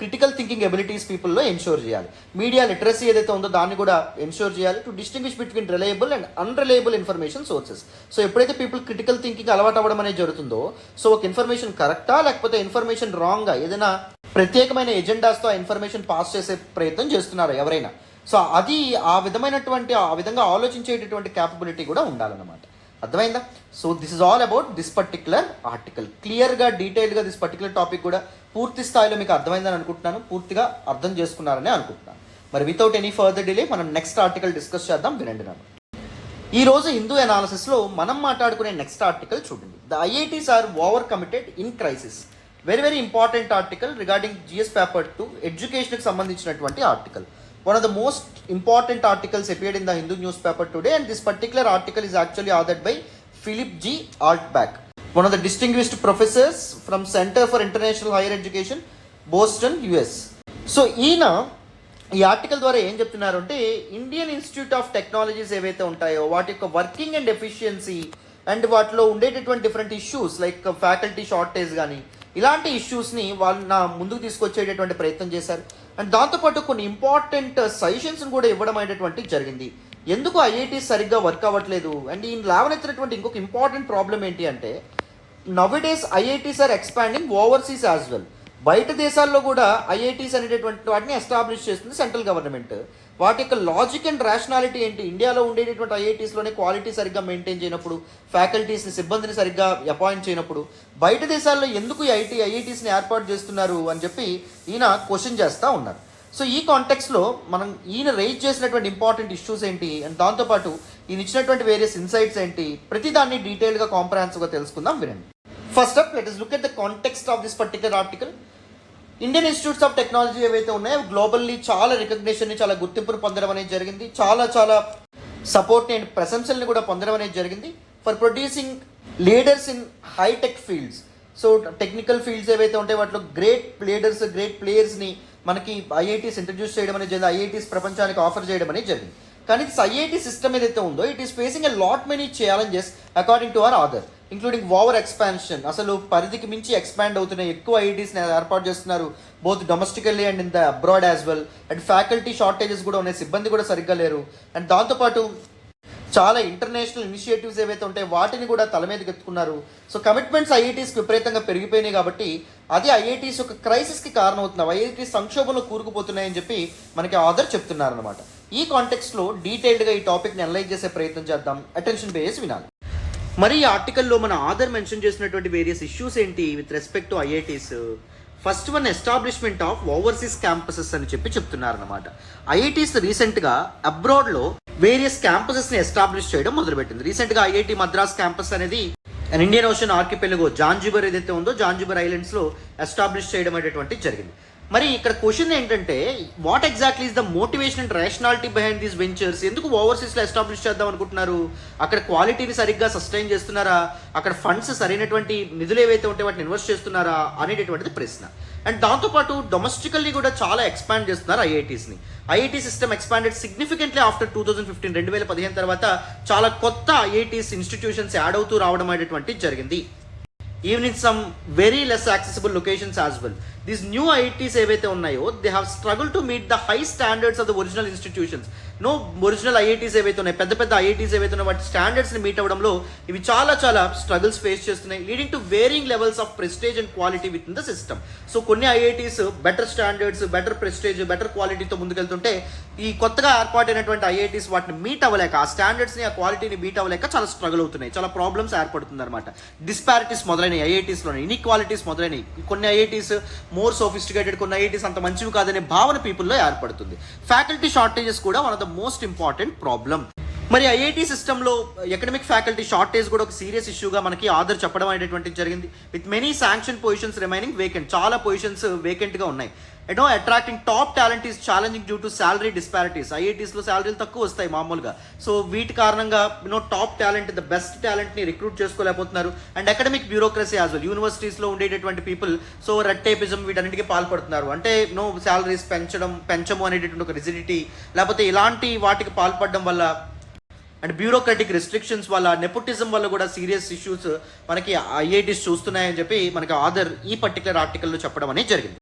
క్రిటికల్ థింకింగ్ ఎబిలిటీస్ పీపుల్లో ఎన్షోర్ చేయాలి. మీడియా లిటరసీ ఏదైతే ఉందో దాన్ని కూడా ఎన్షోర్ చేయాలి to distinguish between reliable and unreliable information sources. So ఎప్పుడైతే పీపుల్ క్రిటికల్ థింకింగ్ అలవాటు అవ్వడం అనేది జరుగుతుందో సో ఒక ఇన్ఫర్మేషన్ కరెక్టా లేకపోతే ఇన్ఫర్మేషన్ రాంగ్గా ఏదైనా ప్రత్యేకమైన ఎజెండాస్తో ఆ ఇన్ఫర్మేషన్ పాస్ చేసే ప్రయత్నం చేస్తున్నారు ఎవరైనా. సో అది ఆ విధంగా ఆలోచించేటటువంటి క్యాపబిలిటీ కూడా ఉండాలన్నమాట. అర్థమైందా? So this is all about this particular article. క్లియర్గా డీటెయిల్గా దిస్ పర్టికులర్ టాపిక్ కూడా పూర్తి స్థాయిలో మీకు అర్థమైందని అనుకుంటున్నాను, పూర్తిగా అర్థం చేసుకున్నారని అనుకుంటున్నాను. మరి వితౌట్ ఎనీ ఫర్దర్ డిలే మనం నెక్స్ట్ ఆర్టికల్ డిస్కస్ చేద్దాం. వినండి నన్ను. ఈరోజు హిందూ అనాలిసిస్లో మనం మాట్లాడుకునే నెక్స్ట్ ఆర్టికల్ చూడండి. The IITs are over committed in crisis. Very important article regarding GS paper 2 ఎడ్యుకేషన్కి సంబంధించినటువంటి article. One of the most important articles appeared in the Hindu newspaper today, and this particular article is actually authored by Philip G. Altbach, one of the distinguished professors from Center for International Higher Education, Boston, US. So, ఈ article ద్వారా ఏం చెప్తున్నారు అంటే Indian institute of technologies ఏవైతే ఉంటాయో వాటి యొక్క working and efficiency and వాటిలో ఉండేటటువంటి different issues like faculty shortage కానీ ఇలాంటి ఇష్యూస్ని వాళ్ళు ముందుకు తీసుకొచ్చేటటువంటి ప్రయత్నం చేశారు. అండ్ దాంతోపాటు కొన్ని ఇంపార్టెంట్ సజెషన్స్ని కూడా ఇవ్వడం అనేటువంటి జరిగింది. ఎందుకు ఐఐటీస్ సరిగ్గా వర్క్ అవ్వట్లేదు అండ్ ఈ లేవనెత్తినటువంటి ఇంకొక ఇంపార్టెంట్ ప్రాబ్లం ఏంటి అంటే nowadays IITs are expanding overseas as well. బయట దేశాల్లో కూడా ఐఐటీస్ అనేటటువంటి వాటిని ఎస్టాబ్లిష్ చేస్తుంది సెంట్రల్ గవర్నమెంట్. వాటి యొక్క లాజిక్ అండ్ రేషనాలిటీ ఏంటి? ఇండియాలో ఉండేటటువంటి ఐఐటీస్లోనే క్వాలిటీ సరిగ్గా మెయింటైన్ చేయనప్పుడు, ఫ్యాకల్టీస్ని, సిబ్బందిని సరిగ్గా అపాయింట్ చేయనప్పుడు బయట దేశాల్లో ఎందుకు ఐఐటీస్ని ఏర్పాటు చేస్తున్నారు అని చెప్పి ఈయన క్వశ్చన్ చేస్తూ ఉన్నారు. సో ఈ కాంటెక్స్లో మనం ఈయన రైజ్ చేసినటువంటి ఇంపార్టెంట్ ఇష్యూస్ ఏంటి అండ్ దాంతోపాటు ఈయన ఇచ్చినటువంటి వేరియస్ ఇన్సైట్స్ ఏంటి ప్రతిదాన్ని డీటెయిల్గా కాంప్రహెన్సివ్గా తెలుసుకుందాం. వినండి. First up let us look at the context of this particular article. Indian institutes of technology ఏవైతే ఉన్నాయో గ్లోబల్లీ చాలా రికగ్నిషన్ని, చాలా గుర్తింపును పొందడం అనేది జరిగింది. చాలా సపోర్ట్ని అండ్ ప్రశంసల్ని కూడా పొందడం అనేది జరిగింది for producing leaders in high tech fields. So technical fields ఏవైతే ఉంటాయో వాటిలో గ్రేట్ లీడర్స్, గ్రేట్ ప్లేయర్స్ని మనకి ఐఐటీస్ ఇంట్రడ్యూస్ చేయడం అనేది జరిగింది. ఐఐటీస్ ప్రపంచానికి ఆఫర్ చేయడం అనేది జరిగింది. కానీ ఐఐటీ సిస్టమ్ ఏదైతే ఉందో it is facing a lot many challenges according to our author, including over expansion. అసలు పరిధికి మించి ఎక్స్పాండ్ అవుతున్నాయి, ఎక్కువ ఐఐటీస్ని ఏర్పాటు చేస్తున్నారు both domestically and in the abroad as well. And faculty shortages కూడా ఉన్నాయి, సిబ్బంది కూడా సరిగ్గా లేరు. అండ్ దాంతోపాటు చాలా ఇంటర్నేషనల్ ఇనిషియేటివ్స్ ఏవైతే ఉంటాయో వాటిని కూడా తల మీదకి ఎత్తుకున్నారు. సో కమిట్మెంట్స్ ఐఐటీస్కి విపరీతంగా పెరిగిపోయినాయి కాబట్టి అది ఐఐటీస్ ఒక క్రైసిస్కి కారణం అవుతున్నాయి, ఐఐటీస్ సంక్షోభంలో కూరుకుపోతున్నాయని చెప్పి మనకి ఆథర్ చెప్తున్నారు అనమాట. ఈ కాంటెక్స్ట్లో డీటెయిల్డ్గా ఈ టాపిక్ని అనలైజ్ చేసే ప్రయత్నం చేద్దాం. అటెన్షన్ బేస్ వినాలి. మరి ఈ ఆర్టికల్లో మన ఆథర్ మెన్షన్ చేసినటువంటి వేరియస్ ఇష్యూస్ ఏంటి with respect to IITs? First one, establishment of overseas campuses అని చెప్పి చెప్తున్నారనమాట. ఐఐటీస్ రీసెంట్గా అబ్రాడ్లో వేరియస్ క్యాంపసెస్ని ఎస్టాబ్లిష్ చేయడం మొదలుపెట్టింది. రీసెంట్గా ఐఐటి మద్రాస్ క్యాంపస్ అనేది ఇండియన్ ఓషన్ ఆర్కిపెలగో జాంజిబర్ ఏదైతే ఉందో జాంజిబర్ ఐలాండ్స్లో ఎస్టాబ్లిష్ చేయడం అనేటువంటి జరిగింది. మరి ఇక్కడ క్వశ్చన్ ఏంటంటే what exactly is the motivation and rationality behind these ventures? ఎందుకు ఓవర్సీస్లో ఎస్టాబ్లిష్ చేద్దాం అనుకుంటున్నారు? అక్కడ క్వాలిటీని సరిగ్గా సస్టైన్ చేస్తున్నారా? అక్కడ ఫండ్స్ సరైనటువంటి నిధులు ఏవైతే ఉంటే వాటిని ఇన్వెస్ట్ చేస్తున్నారా అనేటటువంటిది ప్రశ్న. అండ్ దాంతోపాటు డొమెస్టికల్లీ కూడా చాలా ఎక్స్పాండ్ చేస్తున్నారు ఐఐటీస్ని. IIT system expanded significantly after 2015, 2015 తర్వాత చాలా కొత్త ఐఐటీస్ ఇన్స్టిట్యూషన్స్ యాడ్ అవుతూ రావడం అనేటువంటిది జరిగింది. even in some very less accessible locations as well. These new IITs ఏవైతే ఉన్నాయో they have struggled to meet the high standards of the original institutions. No original IITs ఏవైతే ఉన్నాయి, పెద్ద పెద్ద IITs ఏవైతే ఉన్నాయి వాటి స్టాండర్డ్స్ని మీట్ అవ్వడంలో ఇవి చాలా స్ట్రగుల్స్ ఫేస్ చేస్తున్నాయి, leading to wearing levels of prestige and quality with in the system. So కొన్ని IITs better standards, better prestige, better క్వాలిటీతో ముందుకెళ్తుంటే ఈ కొత్తగా ఏర్పాటైనటువంటి IITs వాటిని మీట్ అవ్వలేక, ఆ స్టాండర్డ్స్ని, ఆ క్వాలిటీని మీట్ అవ్వలేక చాలా స్ట్రగుల్ అవుతున్నాయి, చాలా ప్రాబ్లమ్స్ ఏర్పడుతుంది అనమాట. డిస్పారిటీస్ మొదలైనవి ఐఐటీస్లోనే, ఇన్ఈక్వాలిటీస్ మొదలైనవి. కొన్ని IITs మోర్ సోఫిస్టికేటెడ్, కొన్ని IITs అంత మంచివి కాదనే భావన పీపుల్లో ఏర్పడుతుంది. ఫ్యాకల్టీ షార్టేజెస్ కూడా one of the most important problem. మరి ఐఐటి సిస్టంలో ఎకడమిక్ ఫ్యాకల్టీ షార్టేజ్ కూడా ఒక సీరియస్ ఇష్యూగా మనకి ఆర్డర్ చెప్పడం అనేటువంటిది జరిగింది. With many sanction positions remaining vacant, చాలా పొజిషన్స్ వేకెంట్గా ఉన్నాయి. Attracting top talent is challenging due to salary disparities. ఐఐటీస్లో శాలరీలు తక్కువ వస్తాయి మామూలుగా. సో వీటి కారణంగా టాప్ టాలెంట్, ద బెస్ట్ టాలెంట్ని రిక్రూట్ చేసుకోలేకపోతున్నారు. And academic bureaucracy as well, యూనివర్సిటీస్లో ఉండేటటువంటి పీపుల్ సో రెడ్ టేపిజం వీటన్నిటికీ పాల్పడుతున్నారు. అంటే శాలరీస్ పెంచము అనేటటువంటి ఒక రిజిడిటీ, లేకపోతే ఇలాంటి వాటికి పాల్పడడం వల్ల అండ్ బ్యూరోక్రటిక్ రెస్ట్రిక్షన్స్ వల్ల, నెపోటిజం వల్ల కూడా సీరియస్ ఇష్యూస్ మనకి ఐఐటీస్ చూస్తున్నాయని చెప్పి మనకి ఆథర్ ఈ పర్టికులర్ ఆర్టికల్లో చెప్పడం అనేది జరిగింది.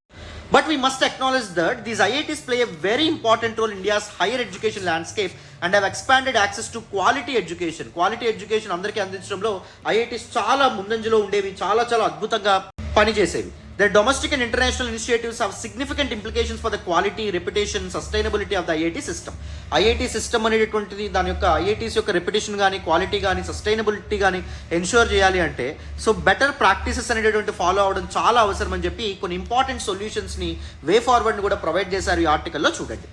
But we must acknowledge that these IITs play a very important role in India's higher education landscape and have expanded access to quality education. Quality education అందరికీ అందించడంలో IITs చాలా ముందంజలో ఉండేవి, చాలా అద్భుతంగా పనిచేసేవి. Their domestic and international initiatives have significant implications for the quality, reputation, sustainability of the IIT system. IIT system అనేటువంటిది దాని యొక్క IITs యొక్క రెప్యుటేషన్ కానీ, క్వాలిటీ కానీ, సస్టైనబిలిటీ కానీ ఎన్షూర్ చేయాలి అంటే సో బెటర్ ప్రాక్టీసెస్ అనేటువంటి ఫాలో అవడం చాలా అవసరం అని చెప్పి కొన్ని ఇంపార్టెంట్ సొల్యూషన్స్ని, వే ఫార్వర్డ్ని కూడా ప్రొవైడ్ చేశారు ఈ ఆర్టికల్లో. చూడండి,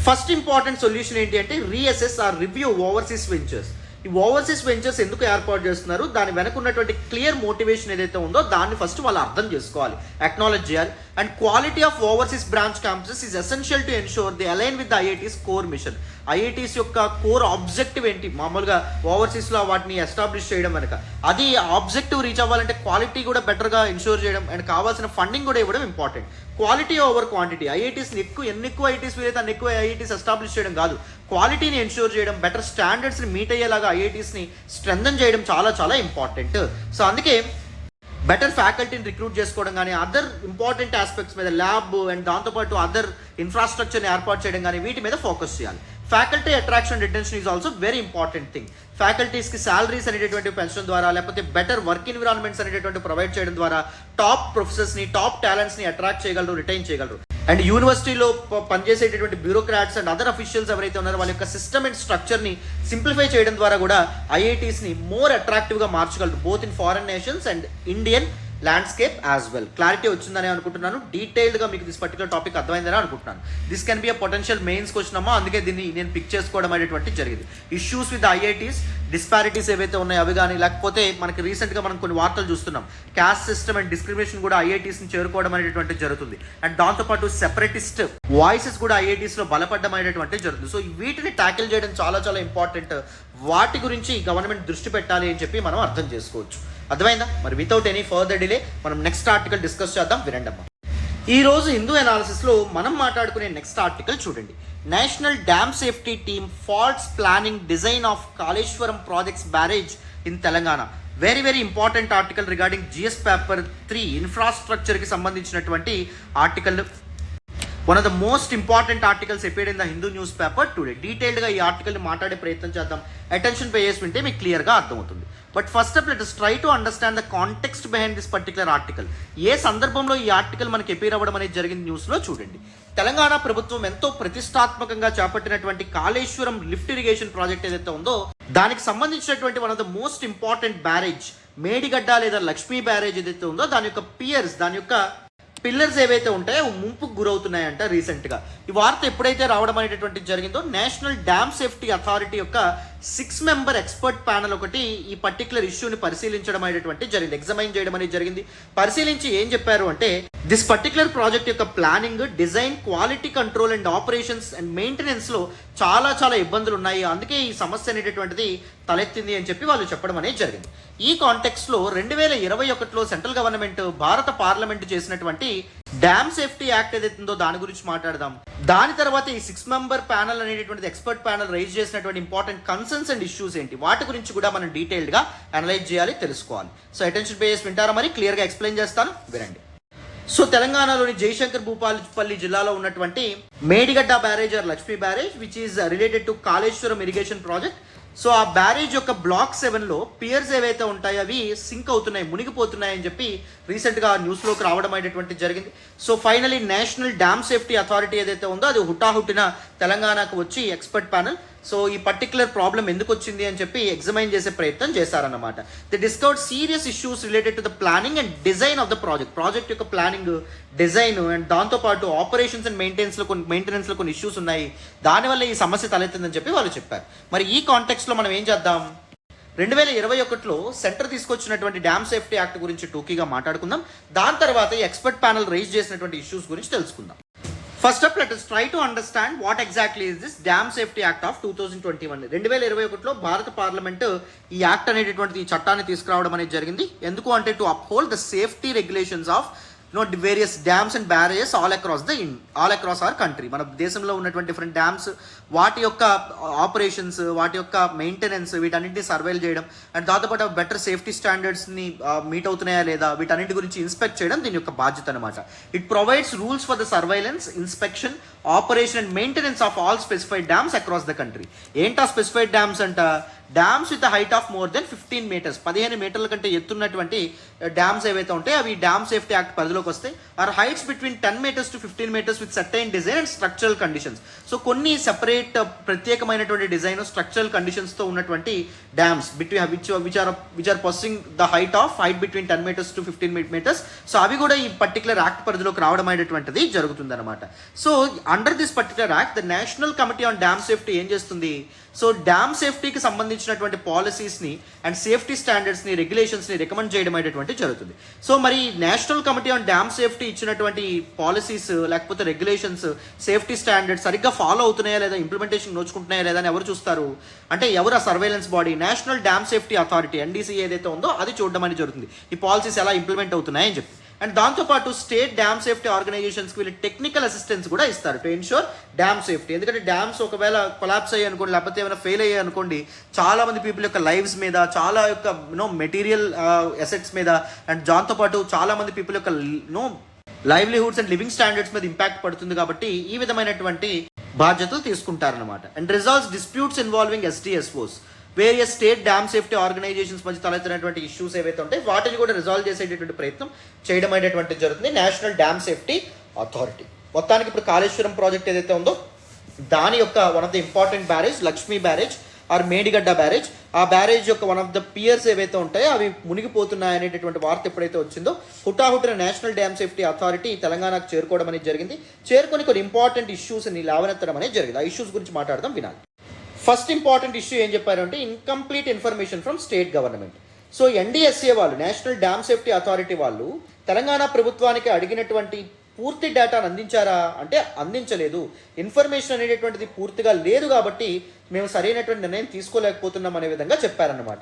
ఫస్ట్ ఇంపార్టెంట్ సొల్యూషన్ ఏంటి అంటే reassess or review overseas ventures. ఈ ఓవర్సీస్ వెంచర్స్ ఎందుకు ఏర్పాటు చేస్తున్నారు, దాని వెనక ఉన్నటువంటి క్లియర్ మోటివేషన్ ఏదైతే ఉందో దాన్ని ఫస్ట్ వాళ్ళు అర్థం చేసుకోవాలి, అక్నాలెడ్జ్ చేయాలి. And quality of overseas branch campuses is essential to ensure the align with the IITs core mission. ఐఐటీస్ యొక్క కోర్ ఆబ్జెక్టివ్ ఏంటి, మామూలుగా ఓవర్సీస్లో వాటిని ఎస్టాబ్లిష్ చేయడం వెనక అది ఆబ్జెక్టివ్ రీచ్ అవ్వాలంటే క్వాలిటీ కూడా బెటర్గా ఎన్షూర్ చేయడం అండ్ కావాల్సిన ఫండింగ్ కూడా ఇవ్వడం ఇంపార్టెంట్. Quality over quantity. ఐఐటీస్ని ఎన్ని ఎక్కువ ఐఐటీస్ వీలైతే అన్ని ఎక్కువ ఐఐటీస్ ఎస్టాబ్లిష్ చేయడం కాదు, క్వాలిటీని ఎన్షూర్ చేయడం, బెటర్ స్టాండర్డ్స్ని మీట్ అయ్యేలాగా ఐఐటీస్ని స్ట్రెంథన్ చేయడం చాలా ఇంపార్టెంట్. సో అందుకే బెటర్ ఫ్యాకల్టీని రిక్రూట్ చేసుకోవడం కానీ, అదర్ ఇంపార్టెంట్ ఆస్పెక్ట్స్ మీద ల్యాబ్ అండ్ దాంతోపాటు అదర్ ఇన్ఫ్రాస్ట్రక్చర్ని ఏర్పాటు చేయడం కానీ వీటి మీద ఫోకస్ చేయాలి. Faculty attraction retention is also very important thing. ఫ్యాకల్టీస్కి శాలరీస్ అనేటువంటి పెంచడం ద్వారా, లేకపోతే బెటర్ వర్క్ ఎన్విరాన్మెంట్స్ అనేటువంటి ప్రొవైడ్ చేయడం ద్వారా టాప్ ప్రొఫెసర్స్ని, టాప్ టాలెంట్స్ని అట్రాక్ట్ చేయగలరు, రిటైన్ చేయగలరు. అండ్ యూనివర్సిటీలో పనిచేసేటటువంటి బ్యూరోక్రాట్స్ అండ్ అదర్ అఫీషియల్స్ ఎవరైతే ఉన్నారో వాళ్ళ యొక్క సిస్టమ్ అండ్ స్ట్రక్చర్ని సింప్లిఫై చేయడం ద్వారా కూడా ఐఐటీస్ని మోర్ అట్రాక్టివ్గా మార్చగలరు, both in foreign nations and Indian landscape as well. Clarity వచ్చిందని అనుకుంటున్నాను. డీటెయిల్డ్గా మీకు దిస్ పర్టికులర్ టాపిక్ అర్థమైందని అనుకుంటున్నాను. This can be a potential mains question అమ్మా, అందుకే దీన్ని నేను పిక్ చేసుకోవడం అనేటువంటి జరిగింది. ఇష్యూస్ విత్ ఐఐటీస్, డిస్పారిటీస్ ఏవైతే ఉన్నాయో అవి కానీ, లేకపోతే మనకి రీసెంట్గా మనం కొన్ని వార్తలు చూస్తున్నాం, క్యాస్ట్ సిస్టమ్ అండ్ డిస్క్రిమినేషన్ కూడా ఐఐటీస్ని చేరుకోవడం అనేటువంటి జరుగుతుంది. అండ్ దాంతోపాటు సెపరేటిస్ట్ వాయిసెస్ కూడా ఐఐటీస్లో బలపడడం అనేటువంటి జరుగుతుంది. సో వీటిని ట్యాకిల్ చేయడం చాలా ఇంపార్టెంట్. వాటి గురించి గవర్నమెంట్ దృష్టి పెట్టాలి అని చెప్పి మనం అర్థం చేసుకోవచ్చు. అర్థమైందా? మరి వితౌట్ ఎనీ ఫర్దర్ డిలే మనం నెక్స్ట్ ఆర్టికల్ డిస్కస్ చేద్దాం, వినండమ్మా. ఈరోజు హిందూ అనాలిసిస్లో మనం మాట్లాడుకునే నెక్స్ట్ ఆర్టికల్ చూడండి. National dam safety team faults planning design of Kaleshwaram projects barrage in Telangana. Very important article regarding GS paper 3 ఇన్ఫ్రాస్ట్రక్చర్కి సంబంధించినటువంటి article. One of the most important articles appeared in the Hindu newspaper today. డీటెయిల్డ్గా ఈ ఆర్టికల్ని మాట్లాడే ప్రయత్నం చేద్దాం. Attention pay చేసి వింటే మీకు క్లియర్గా అర్థమవుతుంది. But first up let us try to understand the context behind this particular article. ఏ సందర్భంలో ఈ ఆర్టికల్ మనకి అపీర్ అవ్వడం అనేది జరిగింది న్యూస్లో చూడండి. తెలంగాణ ప్రభుత్వం ఎంతో ప్రతిష్టాత్మకంగా చేపట్టినటువంటి కాళేశ్వరం లిఫ్ట్ ఇరిగేషన్ ప్రాజెక్ట్ ఏదైతే ఉందో దానికి సంబంధించినటువంటి one of the most important barrage Medigadda లేదా లక్ష్మీ బ్యారేజ్ ఏదైతే ఉందో దాని యొక్క పియర్స్, దాని యొక్క పిల్లర్స్ ఏవైతే ఉంటాయో ముంపుకు గురవుతున్నాయంట. రీసెంట్గా ఈ వార్త ఎప్పుడైతే రావడం అనేటువంటి జరిగిందో నేషనల్ డ్యామ్ సేఫ్టీ అథారిటీ యొక్క 6 మెంబర్ ఎక్స్పర్ట్ ప్యానల్ ఒకటి ఈ పర్టికులర్ ఇష్యూని పరిశీలించడం అనేటువంటి జరిగింది, ఎగ్జామైన్ చేయడం అనేది జరిగింది. పరిశీలించి ఏం చెప్పారు అంటే దిస్ పర్టికులర్ ప్రాజెక్ట్ యొక్క planning, design, quality control and operations and మెయింటెనెన్స్లో చాలా ఇబ్బందులు ఉన్నాయి, అందుకే ఈ సమస్య అనేటటువంటిది తలెత్తింది అని చెప్పి వాళ్ళు చెప్పడం అనేది జరిగింది. ఈ కాంటెక్స్లో 2021లో సెంట్రల్ గవర్నమెంట్ భారత పార్లమెంట్ చేసినటువంటి డ్యామ్ సేఫ్టీ యాక్ట్ ఏదైతే ఉందో దాని గురించి మాట్లాడదాం. దాని తర్వాత ఈ 6 మెంబర్ ప్యానల్ అనేటువంటిది ఎక్స్పర్ట్ ప్యానల్ రైజ్ చేసినటువంటి ఇంపార్టెంట్ కన్సర్న్స్ అండ్ ఇష్యూస్ ఏంటి వాటి గురించి కూడా మనం డీటెయిల్డ్గా అనలైజ్ చేయాలి, తెలుసుకోవాలి. సో అటెన్షన్ పే చేసి వింటారా? మరి క్లియర్గా ఎక్స్ప్లెయిన్ చేస్తాను, వినండి. సో తెలంగాణలోని జయశంకర్ భూపాలపల్లి జిల్లాలో ఉన్నటువంటి Medigadda barrage or Lakshmi barrage which is related to Kaleshwaram irrigation project. So ఆ బ్యారేజ్ యొక్క బ్లాక్ 7లో పియర్స్ ఏవైతే ఉంటాయో అవి సింక్ అవుతున్నాయి, మునిగిపోతున్నాయి అని చెప్పి రీసెంట్గా న్యూస్లోకి రావడం అనేటువంటి జరిగింది. So finally national dam safety authority ఏదైతే ఉందో అది హుటాహుటిన తెలంగాణకు వచ్చి ఎక్స్పర్ట్ ప్యానల్ సో ఈ పర్టికులర్ ప్రాబ్లం ఎందుకు వచ్చింది అని చెప్పి ఎగ్జామైన్ చేసే ప్రయత్నం చేశారన్నమాట. The discovered serious issues related to the planning and design of the project యొక్క ప్లానింగ్, డిజైన్ అండ్ దాంతోపాటు ఆపరేషన్స్ అండ్ మెయింటెనెన్స్లో కొన్ని ఇష్యూస్ ఉన్నాయి, దానివల్ల ఈ సమస్య తలెత్తిందని చెప్పి వాళ్ళు చెప్పారు. మరి ఈ కాంటెక్స్లో మనం ఏం చేద్దాం, 2021లో సెంటర్ తీసుకొచ్చినటువంటి డ్యామ్ సేఫ్టీ యాక్ట్ గురించి టూకీగా మాట్లాడుకుందాం. దాని తర్వాత ఈ ఎక్స్పర్ట్ ప్యానల్ రైజ్ చేసినటువంటి ఇష్యూస్ గురించి తెలుసుకుందాం. First up let us try to understand what exactly is this dam safety act of 2021. 2021లో భారత పార్లమెంట్ ఈ యాక్ట్ అనేటటువంటి ఈ చట్టాన్ని తీసుకురావడం అనేది జరిగింది. ఎందుకు అంటే to uphold the safety regulations of various dams and barrages all across our country. మన దేశంలో ఉన్నటువంటి డిఫరెంట్ డ్యామ్స్, వాటి యొక్క ఆపరేషన్స్, వాటి యొక్క మెయింటెనెన్స్, వీటన్నింటినీ సర్వేల్ చేయడం అండ్ దాంతోపాటు బెటర్ సేఫ్టీ స్టాండర్డ్స్ని మీట్ అవుతున్నాయా లేదా వీటన్నింటి గురించి ఇన్స్పెక్ట్ చేయడం దీని యొక్క బాధ్యత అనమాట. It provides rules for the surveillance, inspection, operation and maintenance of all specified dams across the country. ఏంటా స్పెసిఫైడ్ డ్యామ్స్ అంట, dams with height of more than 15 metres, 15 మీటర్ల కంటే ఎత్తున్నటువంటి డ్యామ్స్ ఏవైతే ఉంటాయి అవి డ్యామ్ సేఫ్టీ యాక్ట్ పరిధిలోకి వస్తాయి. Or heights between 10 metres to 15 metres with certain design and structural conditions. So కొన్ని సెపరేట్ ప్రత్యేకమైనటువంటి డిజైన్, స్ట్రక్చరల్ కండిషన్స్తో ఉన్నటువంటి dams which are possessing the height between 10 metres to 15 metres. So అవి కూడా ఈ పర్టికులర్ యాక్ట్ పరిధిలోకి రావడం అనేటువంటిది జరుగుతుంది అనమాట. So under this particular act the national committee on dam safety ఏం చేస్తుంది, సో డ్యామ్ సేఫ్టీకి సంబంధించినటువంటి పాలసీస్ని అండ్ సేఫ్టీ స్టాండర్డ్స్ని, రెగ్యులేషన్స్ని రికమెండ్ చేయడం అనేటువంటి జరుగుతుంది. సో మరి national committee on dam safety ఇచ్చినటువంటి పాలసీస్ లేకపోతే రెగ్యులేషన్స్, సేఫ్టీ స్టాండర్డ్స్ సరిగ్గా ఫాలో అవుతున్నాయా లేదా, ఇంప్లిమెంటేషన్ నోచుకుంటున్నాయా లేదా అని ఎవరు చూస్తారు అంటే ఎవరు ఆ surveillance body, national dam safety authority NDC ఏదైతే ఉందో అది చూడడం అనేది జరుగుతుంది, ఈ పాలసీస్ ఎలా ఇంప్లిమెంట్ అవుతున్నాయని చెప్పి. అండ్ దాంతోపాటు స్టేట్ డ్యామ్ సేఫ్టీ ఆర్గనైజేషన్స్కి వీళ్ళు టెక్నికల్ అసిస్టెన్స్ కూడా ఇస్తారు టు ఎన్షూర్ డ్యామ్ సేఫ్టీ. ఎందుకంటే డ్యామ్స్ ఒకవేళ కొలాప్స్ అయ్యాయి అనుకోండి, లేకపోతే ఏమైనా ఫెయిల్ అయ్యాయి అనుకోండి, చాలా మంది పీపుల్ యొక్క లైవ్స్ మీద, చాలా యొక్క మెటీరియల్ అసెట్స్ మీద అండ్ దాంతోపాటు చాలా మంది పీపుల్ యొక్క లైవ్లీహుడ్స్ అండ్ లివింగ్ స్టాండర్డ్స్ మీద ఇంపాక్ట్ పడుతుంది. కాబట్టి ఈ విధమైనటువంటి బాధ్యతలు తీసుకుంటారనమాట. And resolves disputes involving SDSOs, various state dam safety organisations మధ్య తలెత్తినటువంటి ఇష్యూస్ ఏవైతే ఉంటాయి వాటిని కూడా రిజాల్వ్ చేసేటటువంటి ప్రయత్నం చేయడం అనేటువంటిది జరుగుతుంది నేషనల్ డ్యామ్ సేఫ్టీ అథారిటీ. మొత్తానికి ఇప్పుడు కాళేశ్వరం ప్రాజెక్ట్ ఏదైతే ఉందో దాని యొక్క one of the important barrage Lakshmi barrage or Medigadda barrage, ఆ బ్యారేజ్ యొక్క వన్ ఆఫ్ ద పియర్స్ ఏవైతే ఉంటాయో అవి మునిగిపోతున్నాయి అనేటటువంటి వార్త ఎప్పుడైతే వచ్చిందో హుటాహుటిన నేషనల్ డ్యామ్ సేఫ్టీ అథారిటీ తెలంగాణకు చేరుకోవడం అనేది జరిగింది. చేరుకొని కొన్ని ఇంపార్టెంట్ ఇష్యూస్ని లేవనెత్తడం అనేది జరిగింది. ఆ ఇష్యూస్ గురించి మాట్లాడదాం, వినాలి. ఫస్ట్ ఇంపార్టెంట్ ఇష్యూ ఏం చెప్పారంటే incomplete information from state government. So NDSA వాళ్ళు, నేషనల్ డ్యామ్ సేఫ్టీ అథారిటీ వాళ్ళు తెలంగాణ ప్రభుత్వానికి అడిగినటువంటి పూర్తి డేటాను అందించారా అంటే అందించలేదు. ఇన్ఫర్మేషన్ అనేటటువంటిది పూర్తిగా లేదు కాబట్టి మేము సరైనటువంటి నిర్ణయం తీసుకోలేకపోతున్నాం అనే విధంగా చెప్పారన్నమాట.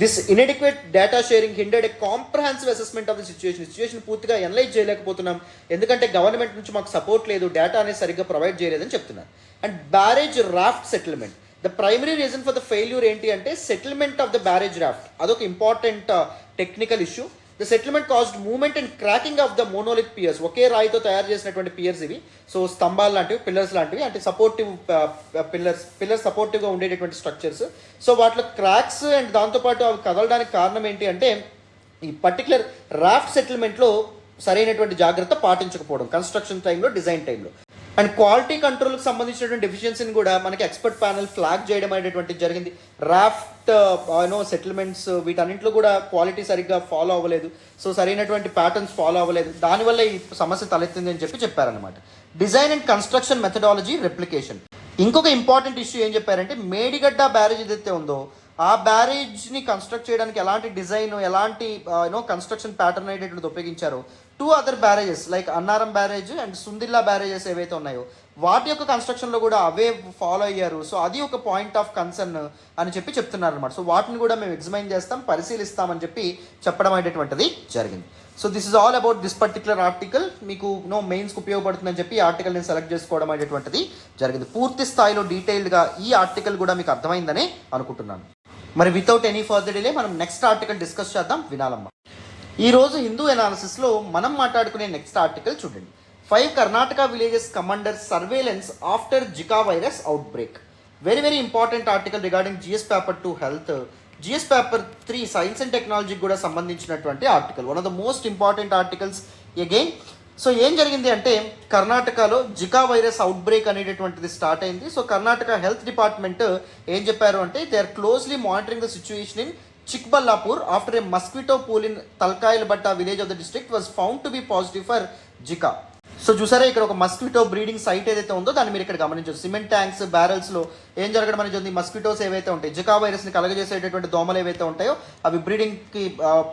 This inadequate data sharing hindered a comprehensive assessment of the situation పూర్తిగా ఎనలైజ్ చేయలేకపోతున్నాం ఎందుకంటే గవర్నమెంట్ నుంచి మాకు సపోర్ట్ లేదు, డేటా అనేది సరిగ్గా ప్రొవైడ్ చేయలేదని చెప్తున్నారు. And barrage raft settlement, the primary reason for the failure ఏంటి అంటే settlement of the barrage raft, అదొక important technical issue. The settlement caused movement and cracking of the monolithic piers, ఒకే రాయితో తయారు చేసినటువంటి పియర్స్ ఇవి. సో స్తంభాలు లాంటివి, పిల్లర్స్ లాంటివి, అంటే సపోర్టివ్ పిల్లర్స్ సపోర్టివ్గా ఉండేటటువంటి స్ట్రక్చర్స్. సో వాటిలో క్రాక్స్ అండ్ దాంతోపాటు అవి కదలడానికి కారణం ఏంటి అంటే ఈ పర్టికులర్ రాఫ్ట్ సెటిల్మెంట్లో సరైనటువంటి జాగ్రత్త పాటించకపోవడం కన్స్ట్రక్షన్ టైంలో, డిజైన్ టైంలో. అండ్ క్వాలిటీ కంట్రోల్కి సంబంధించినటువంటి డెఫిషియన్సీని కూడా మనకి ఎక్స్పర్ట్ ప్యానల్ ఫ్లాగ్ చేయడం అనేటువంటిది జరిగింది. రాఫ్ట్ సెటిల్మెంట్స్ వీటన్నింటిలో కూడా క్వాలిటీ సరిగ్గా ఫాలో అవ్వలేదు, సో సరైనటువంటి ప్యాటర్న్స్ ఫాలో అవ్వలేదు, దానివల్ల ఈ సమస్య తలెత్తింది అని చెప్పారనమాట. Design and construction methodology replication, ఇంకొక ఇంపార్టెంట్ ఇష్యూ ఏం చెప్పారంటే మేడిగడ్డ బ్యారేజ్ ఏదైతే ఉందో ఆ బ్యారేజ్ని కన్స్ట్రక్ట్ చేయడానికి ఎలాంటి డిజైన్, ఎలాంటి కన్స్ట్రక్షన్ ప్యాటర్న్ అనేటువంటిది ఉపయోగించారో 2 other barrages like Annaram barrage and Sundilla barrages ఏవైతే ఉన్నాయో వాటి యొక్క కన్స్ట్రక్షన్లో కూడా అవే ఫాలో అయ్యారు. సో అది ఒక పాయింట్ ఆఫ్ కన్సర్న్ అని చెప్తున్నారు అనమాట. సో వాటిని కూడా మేము ఎగ్జామైన్ చేస్తాం, పరిశీలిస్తామని చెప్పడం అనేటువంటిది జరిగింది. So this is all about this particular article. మీకు మెయిన్స్కి ఉపయోగపడుతుందని చెప్పి ఈ ఆర్టికల్ నేను సెలెక్ట్ చేసుకోవడం అనేటువంటిది జరిగింది. పూర్తి స్థాయిలో డీటెయిల్డ్గా ఈ ఆర్టికల్ కూడా మీకు అర్థమైందని అనుకుంటున్నాను. మరి వితౌట్ ఎనీ ఫర్దర్ డిలే మనం నెక్స్ట్ ఆర్టికల్ డిస్కస్ చేద్దాం, వినాలమ్మా. ఈరోజు హిందూ ఎనాలిసిస్లో మనం మాట్లాడుకునే నెక్స్ట్ ఆర్టికల్ చూడండి. 5 Karnataka villages come under surveillance after Zika virus outbreak. Very very important article regarding GS paper 2 health, GS paper 3 science and టెక్నాలజీకి కూడా సంబంధించినటువంటి article. One of the most important articles. Again so ఏం జరిగింది అంటే కర్ణాటకలో Zika virus outbreak అనేటటువంటిది start అయింది. So Karnataka health department ఏం చెప్పారు అంటే they are closely monitoring the situation in Chikballapur after a mosquito pool in Talakayalabetta village of the district was found to be positive for Zika. So చూసారా ఇక్కడ ఒక mosquito breeding site ఏదైతే ఉందో దాన్ని మీరు ఇక్కడ గమనించవచ్చు. సిమెంట్ ట్యాంక్స్ బ్యారల్స్లో ఏం జరగడం అనేది ఉంది, మస్కిటోస్ ఏవైతే ఉంటాయి జికా వైరస్ని కలగజేసేటటువంటి దోమలు ఏవైతే ఉంటాయో అవి బ్రీడింగ్కి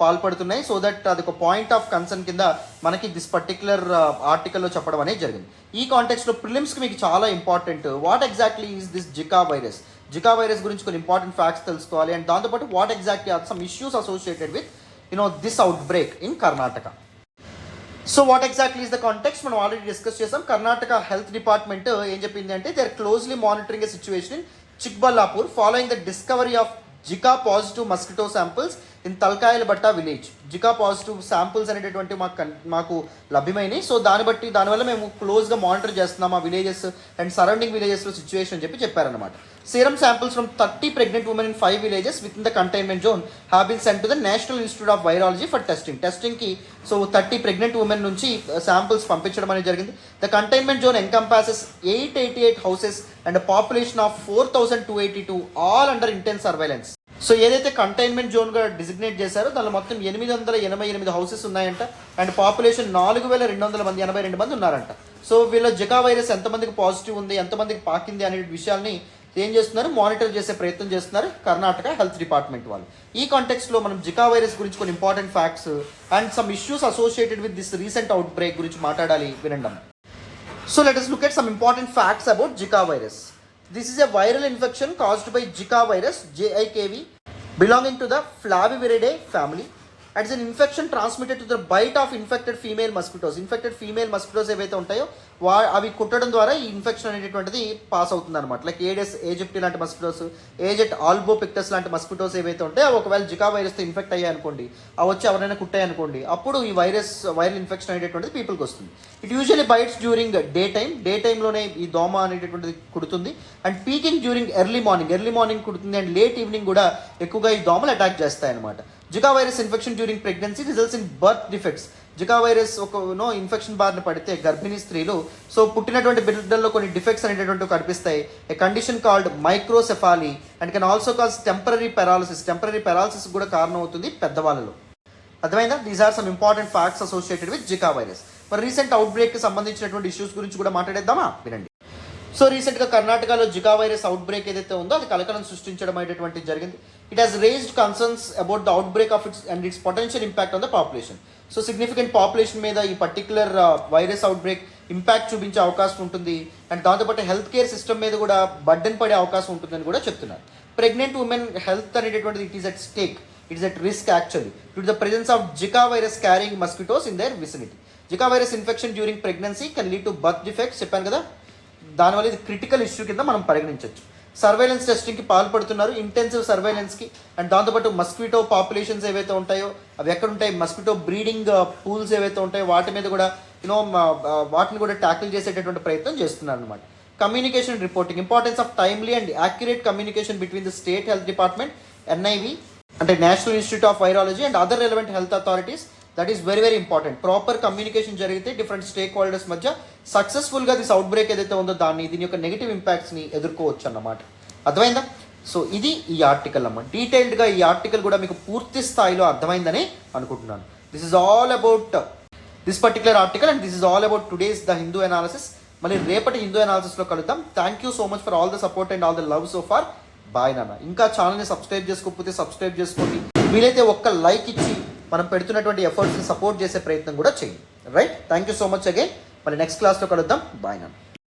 పాల్పడుతున్నాయి. సో దట్ అది ఒక పాయింట్ ఆఫ్ కన్సర్న్ కింద మనకి దిస్ పర్టికులర్ ఆర్టికల్లో చెప్పడం అనేది జరిగింది. ఈ కాంటెక్స్లో ప్రిలిమ్స్కి మీకు చాలా important what exactly is this Zika virus. Zika virus గురించి కొన్ని ఇంపార్టెంట్ ఫ్యాక్ట్స్ తెలుసుకోవాలి. అండ్ దాంతోపాటు what exactly are some issues associated with this outbreak in Karnataka. So what exactly is the context మనం ఆల్రెడీ డిస్కస్ చేసాం. Karnataka health department ఏం చెప్పింది అంటే they are closely monitoring a situation in Chikballapur following the discovery of Zika positive mosquito samples in Talakayalabetta village. Zika positive samples అనేటటువంటి మాకు లభ్యమైనవి. So దానివల్ల మేము క్లోజ్గా మానిటర్ చేస్తున్నాం ఆ విలేజెస్ అండ్ సరౌండింగ్ విలేజెస్లో సిచ్యువేషన్ అని చెప్పారనమాట. Serum samples from 30 pregnant women in 5 villages within the containment zone have been sent to the National Institute of Virology for testing. Testing ki so 30 pregnant women nunchi samples పంపించడం అనేది జరిగింది. The containment zone encompasses 888 houses and a population of 4282 all under intense surveillance. So ఏదైతే containment జోన్గా designate చేశారో దానిలో మొత్తం 888 houses ఉన్నాయంట and population 4282 మంది ఉన్నారంట. సో వీళ్ళ జికా వైరస్ ఎంతమందికి పాజిటివ్ ఉంది, ఎంతమందికి పాకింది అనే విషయాల్ని ఏం చేస్తున్నారు, మానిటర్ చేసే ప్రయత్నం చేస్తున్నారు కర్ణాటక హెల్త్ డిపార్ట్మెంట్ వాళ్ళు. ఈ కాంటెక్స్లో మనం జికా వైరస్ గురించి కొన్ని important facts and some issues associated with this recent out break గురించి మాట్లాడాలి, వినండి. So let us look at some important facts about Zika virus. This is a viral infection caused by Zika virus, JIKV, belonging to the Flaviviridae family. It's an infection transmitted to the bite of infected female mosquitoes. Infected female mosquitoes ఏవైతే ఉంటాయో అవి కుట్టడం ద్వారా ఈ infection అనేటువంటిది pass అవుతుంది అనమాట. Like ఏడెస్ aegypti లాంటి మస్కిటోస్, ఏజెట్ ఆల్బోపిక్టస్ లాంటి మస్కిటోస్ ఏవైతే ఉంటాయో అవి ఒకవేళ జికా వైరస్తో ఇన్ఫెక్ట్ అయ్యాయి అనుకోండి, అవి వచ్చి ఎవరైనా కుట్టాయి అనుకోండి, అప్పుడు ఈ వైరల్ ఇన్ఫెక్షన్ అనేటువంటిది పీపుల్కి వస్తుంది. It usually bites during day టైంలోనే ఈ దోమ అనేటటువంటిది కుడుతుంది and peaking during early morning కుడుతుంది అండ్ లేట్ ఈవినింగ్ కూడా ఎక్కువగా ఈ దోమలు అటాక్ చేస్తాయి అనమాట. Zika virus infection during pregnancy results in birth defects. Zika virus ఒక ఇన్ఫెక్షన్ బారిన పడితే గర్భిణీ స్త్రీలు సో పుట్టినటువంటి బిడ్డల్లో కొన్ని డిఫెక్ట్స్ అనేటటువంటి కనిపిస్తాయి. A condition called microcephaly and can also cause temporary paralysis కూడా కారణం అవుతుంది పెద్దవాళ్ళలో. అర్థమైందా? These are some important facts associated with Zika virus. మరి రీసెంట్ అవుట్ బ్రేక్కి సంబంధించినటువంటి ఇష్యూస్ గురించి కూడా మాట్లాడేద్దామా, వినండి. సో రీసెంట్గా కర్ణాటకలో జికా వైరస్ అవుట్ బ్రేక్ ఏదైతే ఉందో అది కలకలం సృష్టించడం అనేటువంటి జరిగింది. It has raised concerns about the out break of it's potential impact on the population. So significant population మీద ఈ particular virus out break impact చూపించే అవకాశం ఉంటుంది అండ్ దాంతోపాటు హెల్త్ కేర్ సిస్టమ్ మీద కూడా బర్డెన్ పడే అవకాశం ఉంటుందని కూడా చెప్తున్నారు. ప్రెగ్నెంట్ ఉమెన్ హెల్త్ అనేటటువంటిది it is at stake, it is at risk actually due to the presence of Zika virus carrying mosquitoes in there vicinity. Zika virus infection during pregnancy can lead to birth defects, చెప్పాను కదా, దానివల్ల ఇది critical issue కింద మనం పరిగణించవచ్చు. Surveillance టెస్టింగ్కి పాల్పడుతున్నారు, intensive సర్వేలెన్స్కి and దాంతోపాటు mosquito populations ఏవైతే ఉంటాయో అవి ఎక్కడ ఉంటాయి, మస్కిటో బ్రీడింగ్ పూల్స్ ఏవైతే ఉంటాయో వాటి మీద కూడా వాటిని కూడా ట్యాకిల్ చేసేటటువంటి ప్రయత్నం చేస్తున్నారు అనమాట. Communication reporting, importance of timely and accurate communication between the state health department, NIV అంటే national institute of virology and other relevant health authorities. That is very very important. Proper communication జరిగితే different stake holders మధ్య సక్సెస్ఫుల్గా this out break ఏదైతే ఉందో దీని యొక్క negative ఇంపాక్ట్స్ని ఎదుర్కోవచ్చు అన్నమాట. అర్థమైందా? సో ఇది ఈ ఆర్టికల్ అన్నమాట. డీటెయిల్డ్గా ఈ ఆర్టికల్ కూడా మీకు పూర్తి స్థాయిలో అర్థమైందని అనుకుంటున్నాను. This is all about this particular article and this is all about today's the Hindu analysis. మళ్ళీ రేపటి హిందూ అనాలిసిస్లో కలుద్దాం. Thank you so much for all the support and all the love so far. Bye నాన్న. ఇంకా ఛానల్ని సబ్స్క్రైబ్ చేసుకోకపోతే subscribe చేసుకోండి. వీలైతే ఒక్క లైక్ ఇచ్చి మనం పెడుతున్నటువంటి ఎఫర్ట్స్ని సపోర్ట్ చేసే ప్రయత్నం కూడా చేయండి. Right, thank you so much again. మళ్ళీ నెక్స్ట్ క్లాస్లో కలుద్దాం. బాయ్ నాన్న.